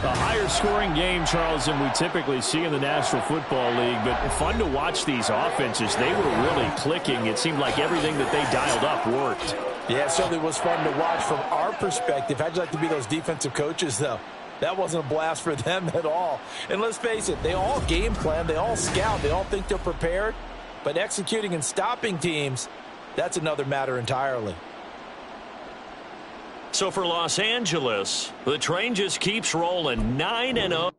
A higher scoring game, Charles, than we typically see in the National Football League, but fun to watch these offenses. They were really clicking. It seemed like everything that they dialed up worked. Yeah, it certainly was fun to watch from our perspective. How'd you like to be those defensive coaches, though? That wasn't a blast for them at all. And let's face it, they all game plan, they all scout, they all think they're prepared, but executing and stopping teams, that's another matter entirely. So for Los Angeles, the train just keeps rolling 9-0.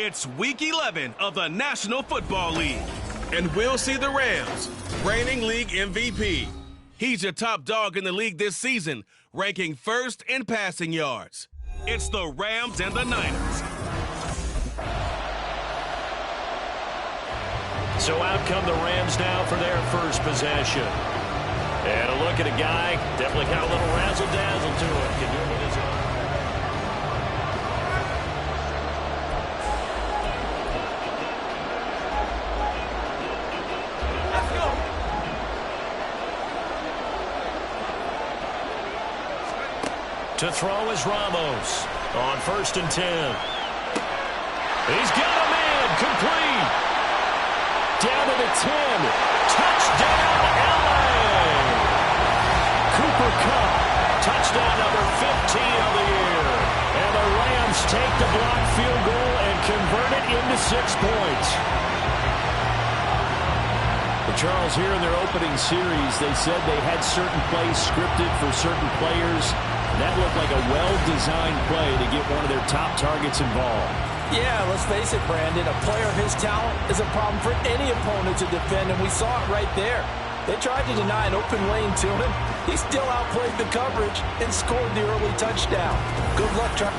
It's Week 11 of the National Football League, and we'll see the Rams, reigning league MVP. He's your top dog in the league this season, ranking first in passing yards. It's the Rams and the Niners. So out come the Rams now for their first possession. And a look at a guy, definitely got a little razzle-dazzle to it. Can you with his arm? To throw is Ramos on 1st and 10. He's got a man, complete. Down to the 10. Touchdown, LA. Cooper Kupp, touchdown number 15 of the year. And the Rams take the blocked field goal and convert it into 6 points. But Charles, here in their opening series, they said they had certain plays scripted for certain players. That looked like a well-designed play to get one of their top targets involved. Yeah, let's face it, Brandon. A player of his talent is a problem for any opponent to defend, and we saw it right there. They tried to deny an open lane to him. He still outplayed the coverage and scored the early touchdown. Good luck, Charles.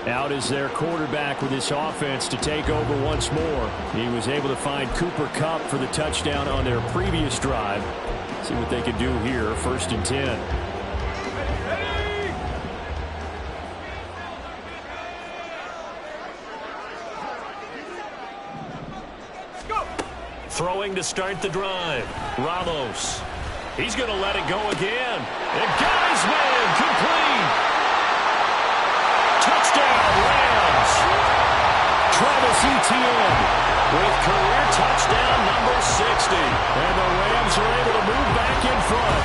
Out is their quarterback with this offense to take over once more. He was able to find Cooper Kupp for the touchdown on their previous drive. See what they can do here, 1st and 10. Throwing to start the drive. Ramos. He's going to let it go again. And Guy's man complete. Touchdown, Rams. Travis Etienne with career touchdown number 60. And the Rams are able to move back in front.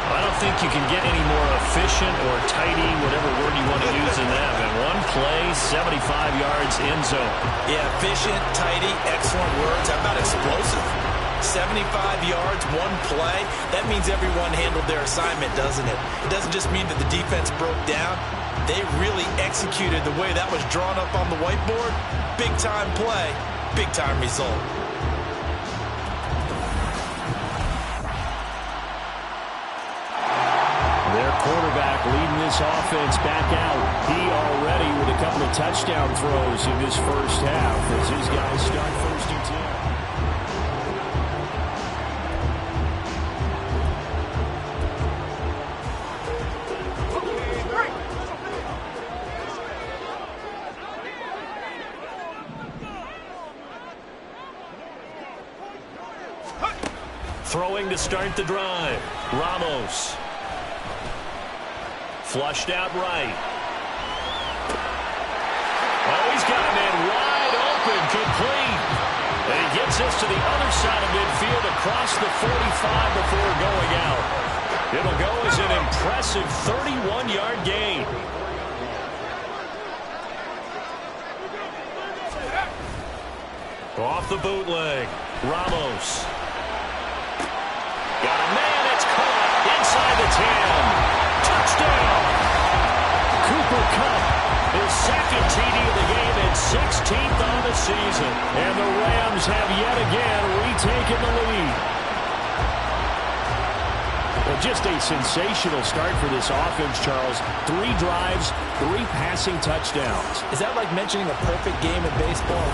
I don't think you can get any more efficient or tidy, whatever word you want to use in that. And one play, 75 yards end zone. Yeah, efficient, tidy, excellent words. How about explosive? 75 yards, one play. That means everyone handled their assignment, doesn't it? It doesn't just mean that the defense broke down. They really executed the way that was drawn up on the whiteboard. Big-time play, big-time result. Their quarterback leading this offense back out. He already with a couple of touchdown throws in this first half as his guys start 1st and 10. Throwing to start the drive. Ramos. Flushed out right. Oh, he's got a man wide open, complete. And he gets this to the other side of midfield across the 45 before going out. It'll go as an impressive 31-yard gain. Off the bootleg. Ramos. Got a man, it's caught inside the 10. Touchdown! Cooper Kupp, his second TD of the game and 16th on the season. And the Rams have yet again retaken the lead. Well, just a sensational start for this offense, Charles. 3 drives, 3 passing touchdowns. Is that like mentioning a perfect game in baseball?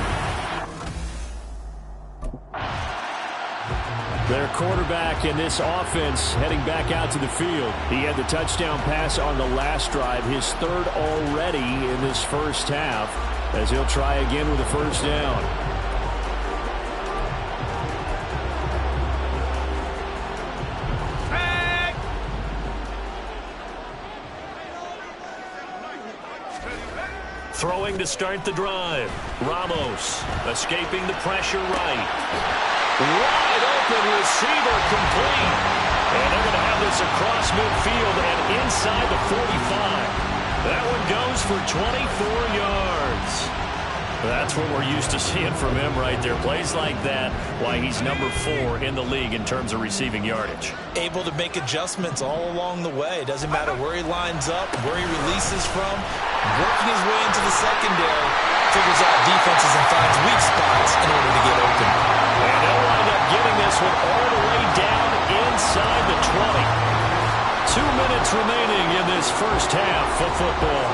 Their quarterback in this offense heading back out to the field. He had the touchdown pass on the last drive, his 3rd already in this first half, as he'll try again with a first down. Throwing to start the drive. Ramos escaping the pressure right. Wide open receiver complete. And they're going to have this across midfield and inside the 45. That one goes for 24 yards. That's what we're used to seeing from him right there. Plays like that, why he's number 4 in the league in terms of receiving yardage. Able to make adjustments all along the way. Doesn't matter where he lines up, where he releases from. Working his way into the secondary. Figures out defenses and finds weak spots in order to get open. And they'll wind up getting this one all the way down inside the 20. 2 minutes remaining in this first half of football.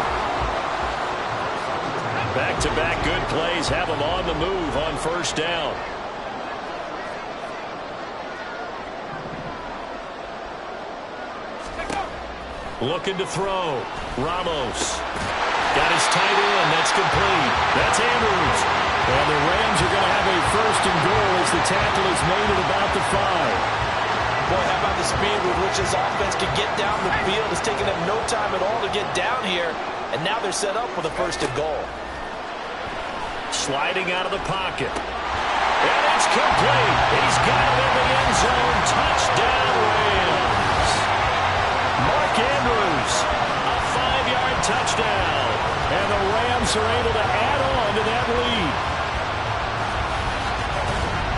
Back-to-back good plays have them on the move on first down. Looking to throw. Ramos. Got his tight end. That's complete. That's Andrews. And the Rams are going to have a first and goal as the tackle is made at about the 5. Boy, how about the speed with which this offense can get down the field? It's taken them no time at all to get down here. And now they're set up with a first and goal. Sliding out of the pocket. And it's complete. He's got it in the end zone. Touchdown, Rams. Mark Andrews, a 5-yard touchdown. And the Rams are able to add on to that lead.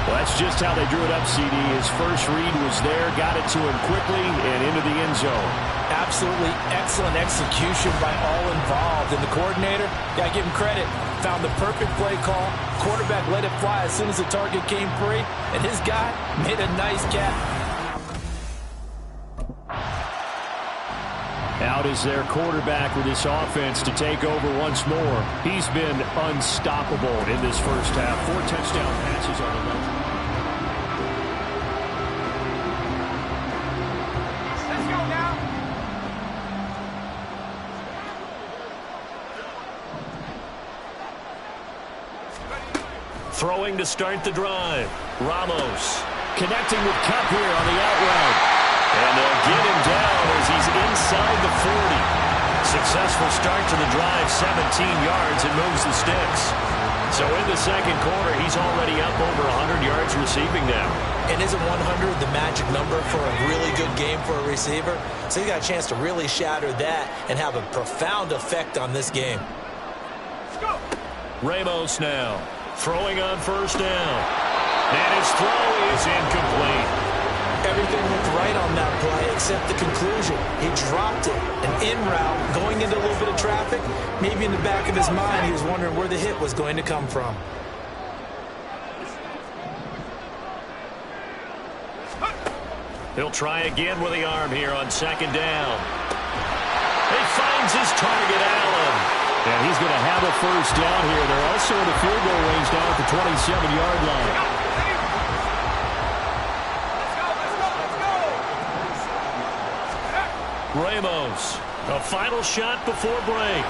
Well, that's just how they drew it up, CD. His first read was there, got it to him quickly, and into the end zone. Absolutely excellent execution by all involved. And the coordinator, got to give him credit, found the perfect play call. Quarterback let it fly as soon as the target came free, and his guy made a nice catch. Out is their quarterback with this offense to take over once more. He's been unstoppable in this first half. 4 touchdown passes on the night. Let's go now. Throwing to start the drive. Ramos connecting with Cup here on the out route. And they'll get him down as he's inside the 40. Successful start to the drive, 17 yards, and moves the sticks. So in the second quarter, he's already up over 100 yards receiving now. And isn't 100 the magic number for a really good game for a receiver? So he got a chance to really shatter that and have a profound effect on this game. Let's go. Ramos now, throwing on first down. And his throw is incomplete. Everything looked right on that play except the conclusion. He dropped it. An in route, going into a little bit of traffic. Maybe in the back of his mind, he was wondering where the hit was going to come from. He'll try again with the arm here on second down. He finds his target, Allen. And he's going to have a first down here. They're also in the field goal range down at the 27-yard line. Ramos, a final shot before break.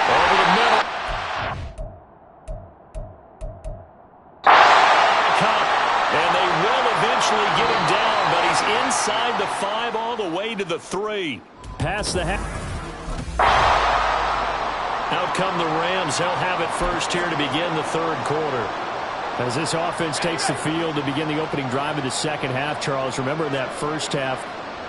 Over the middle. And they will eventually get him down, but he's inside the 5 all the way to the 3. Past the half. Out come the Rams. They'll have it first here to begin the third quarter. As this offense takes the field to begin the opening drive of the second half, Charles, remember that first half,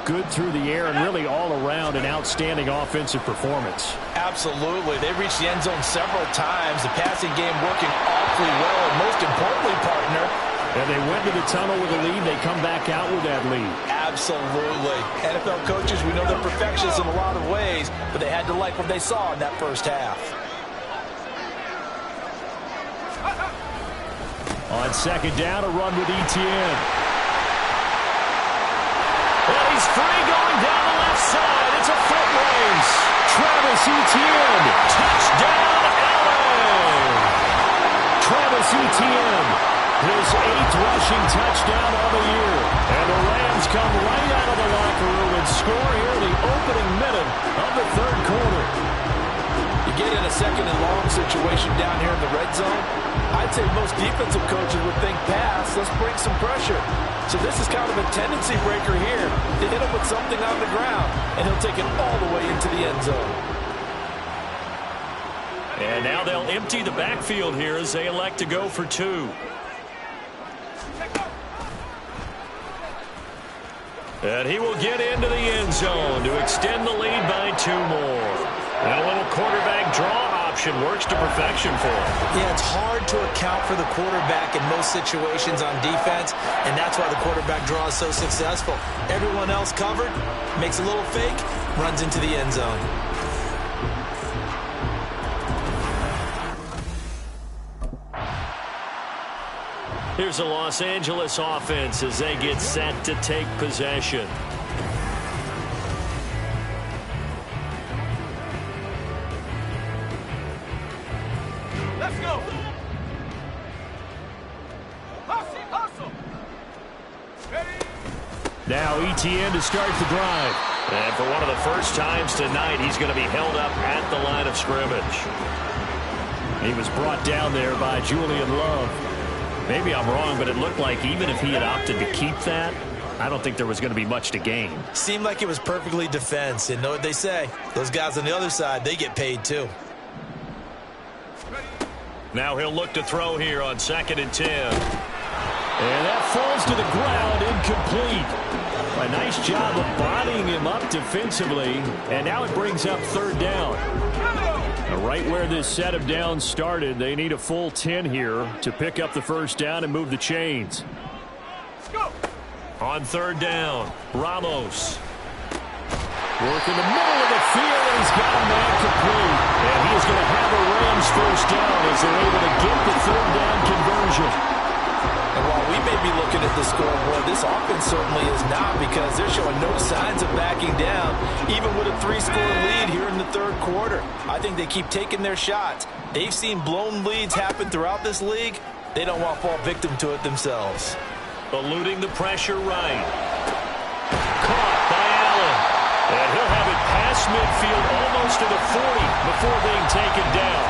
good through the air and really all around an outstanding offensive performance. Absolutely. They reached the end zone several times. The passing game working awfully well, and most importantly, partner, and they went to the tunnel with a lead. They come back out with that lead. Absolutely. NFL coaches, we know they're perfectionists in a lot of ways, but they had to like what they saw in that first half. On second down, a run with Etienne. And he's free going down the left side. It's a foot race. Travis Etienne. Touchdown, LA. Travis Etienne. His 8th rushing touchdown of the year. And the Rams come right out of the locker room and score here in the opening minute of the third quarter. You get in a second and long situation down here in the red zone, I'd say most defensive coaches would think pass, let's bring some pressure. So this is kind of a tendency breaker here to hit him with something on the ground, and he'll take it all the way into the end zone. And now they'll empty the backfield here as they elect to go for 2. And he will get into the end zone to extend the lead by 2 more. And a little quarterback draw option works to perfection for him. Yeah, it's hard to account for the quarterback in most situations on defense, and that's why the quarterback draw is so successful. Everyone else covered, makes a little fake, runs into the end zone. Here's the Los Angeles offense as they get set to take possession. Let's go. Hustle. Ready? Now ETN to start the drive. And for one of the first times tonight, he's going to be held up at the line of scrimmage. He was brought down there by Julian Love. Maybe I'm wrong, but it looked like even if he had opted to keep that, I don't think there was going to be much to gain. Seemed like it was perfectly defense. And know what they say? Those guys on the other side, they get paid too. Now he'll look to throw here on 2nd and 10. And that falls to the ground, incomplete. A nice job of bodying him up defensively. And now it brings up 3rd down. Right where this set of downs started, they need a full 10 here to pick up the 1st down and move the chains. On 3rd down, Ramos. Work in the middle of the field, and he's got a man complete. And he's going to have a Rams 1st down as they're able to get the 3rd down conversion. And while we may be looking at the scoreboard, this offense certainly is not, because they're showing no signs of backing down, even with a 3-score lead here in the 3rd quarter. I think they keep taking their shots. They've seen blown leads happen throughout this league. They don't want to fall victim to it themselves. Eluding the pressure right. Caught by Allen. And he'll have it past midfield almost to the 40 before being taken down.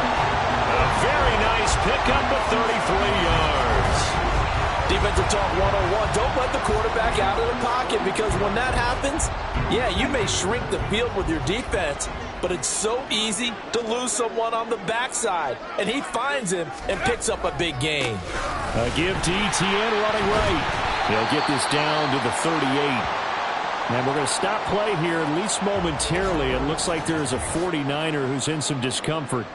A very nice pickup of 33 yards. Defensive talk 101. Don't let the quarterback out of the pocket, because when that happens, yeah, you may shrink the field with your defense, but it's so easy to lose someone on the backside. And he finds him and picks up a big gain. A give to ETN running right. He'll get this down to the 38. And we're going to stop play here, at least momentarily. It looks like there's a 49er who's in some discomfort.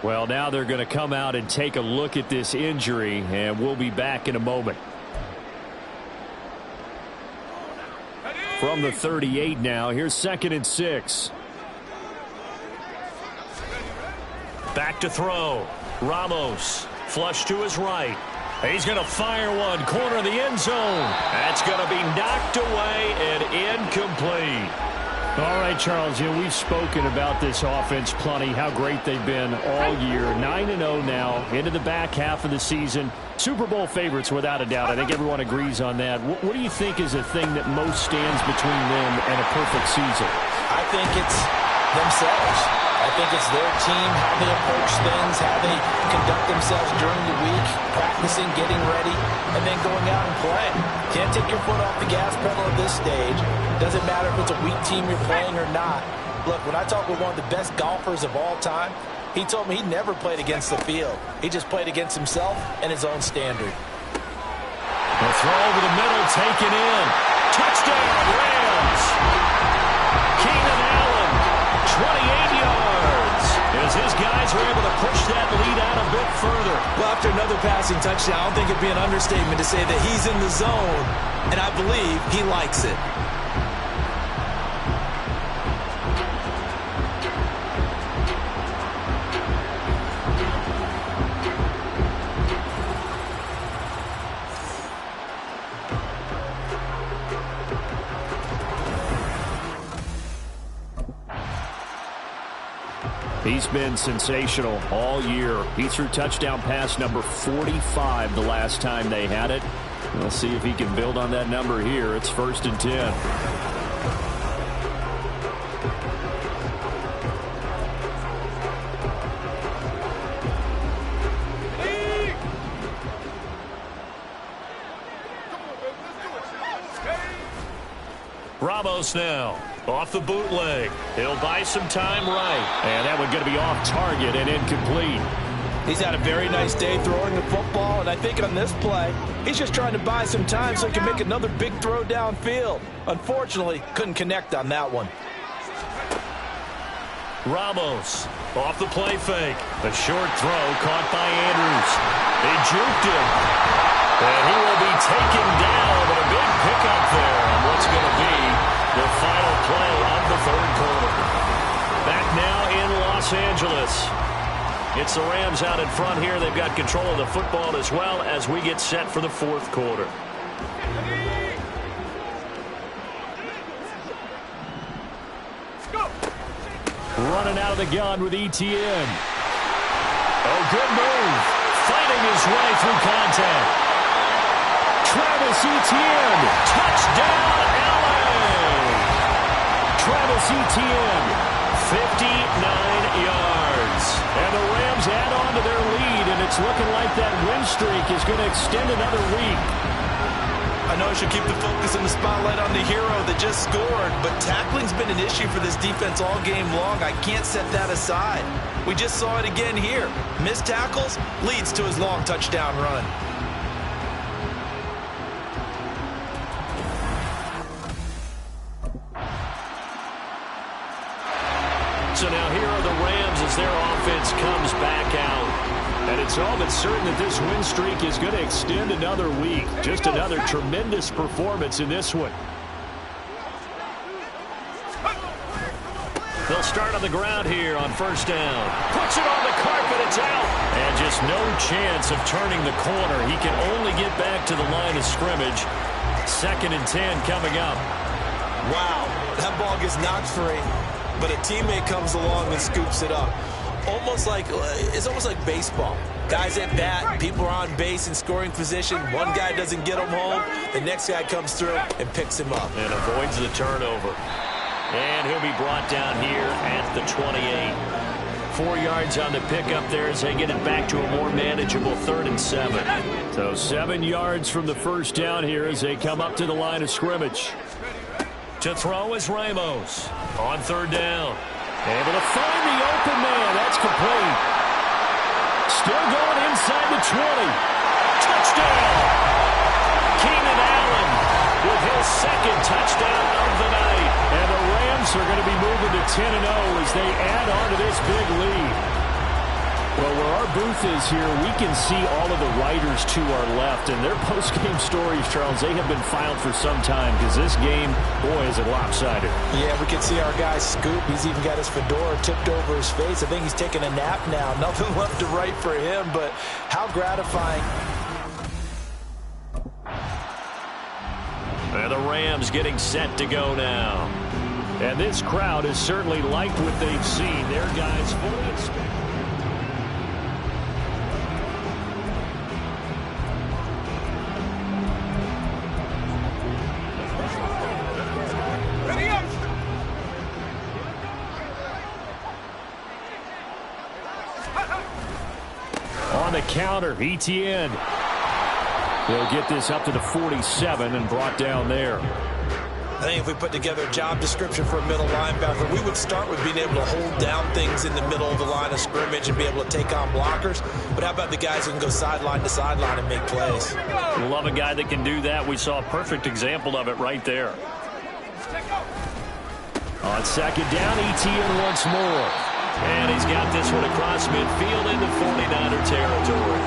Well, now they're going to come out and take a look at this injury, and we'll be back in a moment. From the 38 now, here's 2nd and 6. Back to throw. Ramos, flush to his right. He's going to fire one, corner of the end zone. That's going to be knocked away and incomplete. All right, Charles, we've spoken about this offense plenty, how great they've been all year. 9-0 now, into the back half of the season. Super Bowl favorites, without a doubt. I think everyone agrees on that. What do you think is the thing that most stands between them and a perfect season? I think it's themselves. I think it's their team, how they approach things, how they conduct themselves during the week, practicing, getting ready, and then going out and playing. Can't take your foot off the gas pedal at this stage. Doesn't matter if it's a weak team you're playing or not. Look, when I talk with one of the best golfers of all time, he told me he never played against the field. He just played against himself and his own standard. The throw over the middle, taken in. Touchdown, Rams! Keenan Allen, 28 yards. As his guys are able to push that lead out a bit further. Well, after another passing touchdown, I don't think it'd be an understatement to say that he's in the zone, and I believe he likes it. He's been sensational all year. He threw touchdown pass number 45 the last time they had it. We'll see if he can build on that number here. It's 1st and 10. Ramos now. Off the bootleg. He'll buy some time right. And that one going to be off target and incomplete. He's had a very nice day throwing the football, and I think on this play, he's just trying to buy some time so he can make another big throw downfield. Unfortunately, couldn't connect on that one. Ramos Off the play fake. A short throw caught by Andrews. They juked him. And he will be taken down, but a big pickup there on what's going to be the final play of the third quarter. Back now in Los Angeles. It's the Rams out in front here. They've got control of the football as well as we get set for the fourth quarter. Running out of the gun with Etienne. Oh, good move. Fighting his way through contact. Travis Etienne. Touchdown, LA. Travis Etienne, 59 yards. And the Rams add on to their lead, and it's looking like that win streak is going to extend another week. I know I should keep the focus and the spotlight on the hero that just scored, but tackling's been an issue for this defense all game long. I can't set that aside. We just saw it again here. Missed tackles leads to his long touchdown run. So now here are the Rams as their offense comes back out. And it's all but certain that this win streak is going to extend another week. Just another tremendous performance in this one. They'll start on the ground here on first down. Puts it on the carpet, it's out. And just no chance of turning the corner. He can only get back to the line of scrimmage. 2nd and 10 coming up. Wow, that ball gets knocked free, but a teammate comes along and scoops it up. It's almost like baseball. Guys at bat, people are on base in scoring position. One guy doesn't get him home. The next guy comes through and picks him up. And avoids the turnover. And he'll be brought down here at the 28. 4 yards on the pickup there as they get it back to a more manageable 3rd and 7. So 7 yards from the first down here as they come up to the line of scrimmage. To throw is Ramos on 3rd down. Able to find the open man. That's complete. Still going inside the 20. Touchdown. Keenan Allen with his 2nd touchdown of the night. And the Rams are going to be moving to 10-0 as they add on to this big lead. Well, where our booth is here, we can see all of the writers to our left. And their post-game stories, Charles, they have been filed for some time because this game, boy, is it lopsided. Yeah, we can see our guy Scoop. He's even got his fedora tipped over his face. I think he's taking a nap now. Nothing left to write for him, but how gratifying. And the Rams getting set to go now. And this crowd has certainly liked what they've seen. Their guys fully expect. On the counter, Etienne. They'll get this up to the 47 and brought down there. I think if we put together a job description for a middle linebacker, we would start with being able to hold down things in the middle of the line of scrimmage and be able to take on blockers. But how about the guys who can go sideline to sideline and make plays? Love a guy that can do that. We saw a perfect example of it right there. On 2nd down, Etienne once more. And he's got this one across midfield into 49er territory.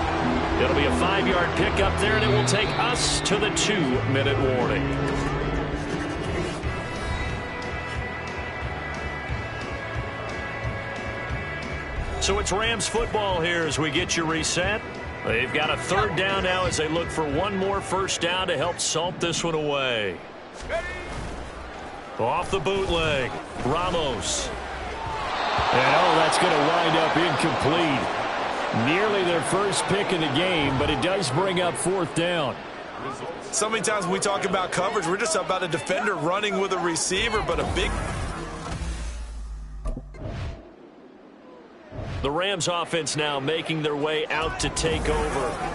It'll be a 5-yard pickup there, and it will take us to the 2-minute warning. So it's Rams football here as we get you reset. They've got a 3rd down now as they look for one more first down to help salt this one away. Off the bootleg, Ramos. And that's going to wind up incomplete. Nearly their first pick in the game, but it does bring up 4th down. So many times when we talk about coverage, we're just about a defender running with a receiver, but a big... The Rams offense now making their way out to take over.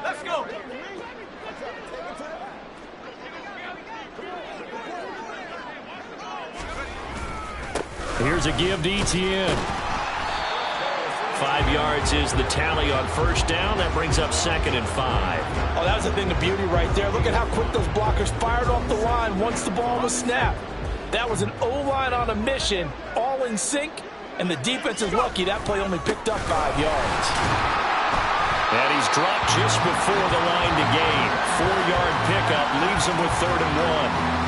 Let's go. Here's a give to Etienne. 5 yards is the tally on first down. That brings up 2nd and 5. Oh, that was a thing of beauty right there. Look at how quick those blockers fired off the line once the ball was snapped. That was an O-line on a mission, all in sync, and the defense is lucky that play only picked up 5 yards. And he's dropped just before the line to gain. 4-yard pickup leaves him with 3rd and 1.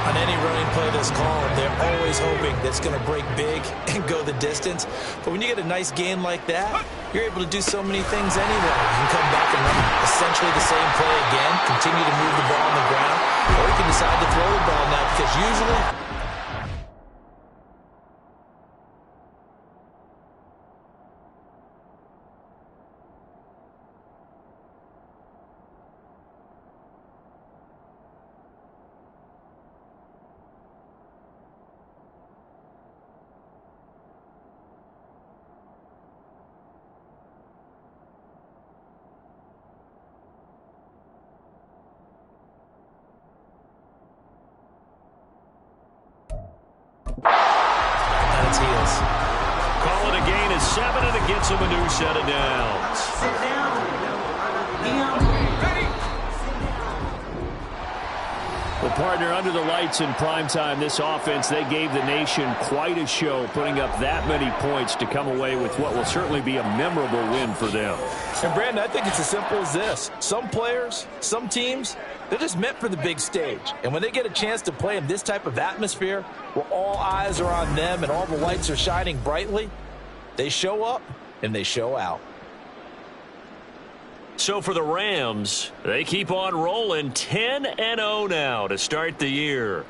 On any running play that's called, they're always hoping that's going to break big and go the distance. But when you get a nice gain like that, you're able to do so many things anyway. You can come back and run essentially the same play again, continue to move the ball on the ground, or you can decide to throw the ball now because usually heels. Call it a gain of 7, and it gets him a new set of downs. Well, partner, under the lights in primetime, this offense, they gave the nation quite a show, putting up that many points to come away with what will certainly be a memorable win for them. And, Brandon, I think it's as simple as this. Some players, some teams, they're just meant for the big stage. And when they get a chance to play in this type of atmosphere where all eyes are on them and all the lights are shining brightly, they show up and they show out. So for the Rams, they keep on rolling 10-0 now to start the year.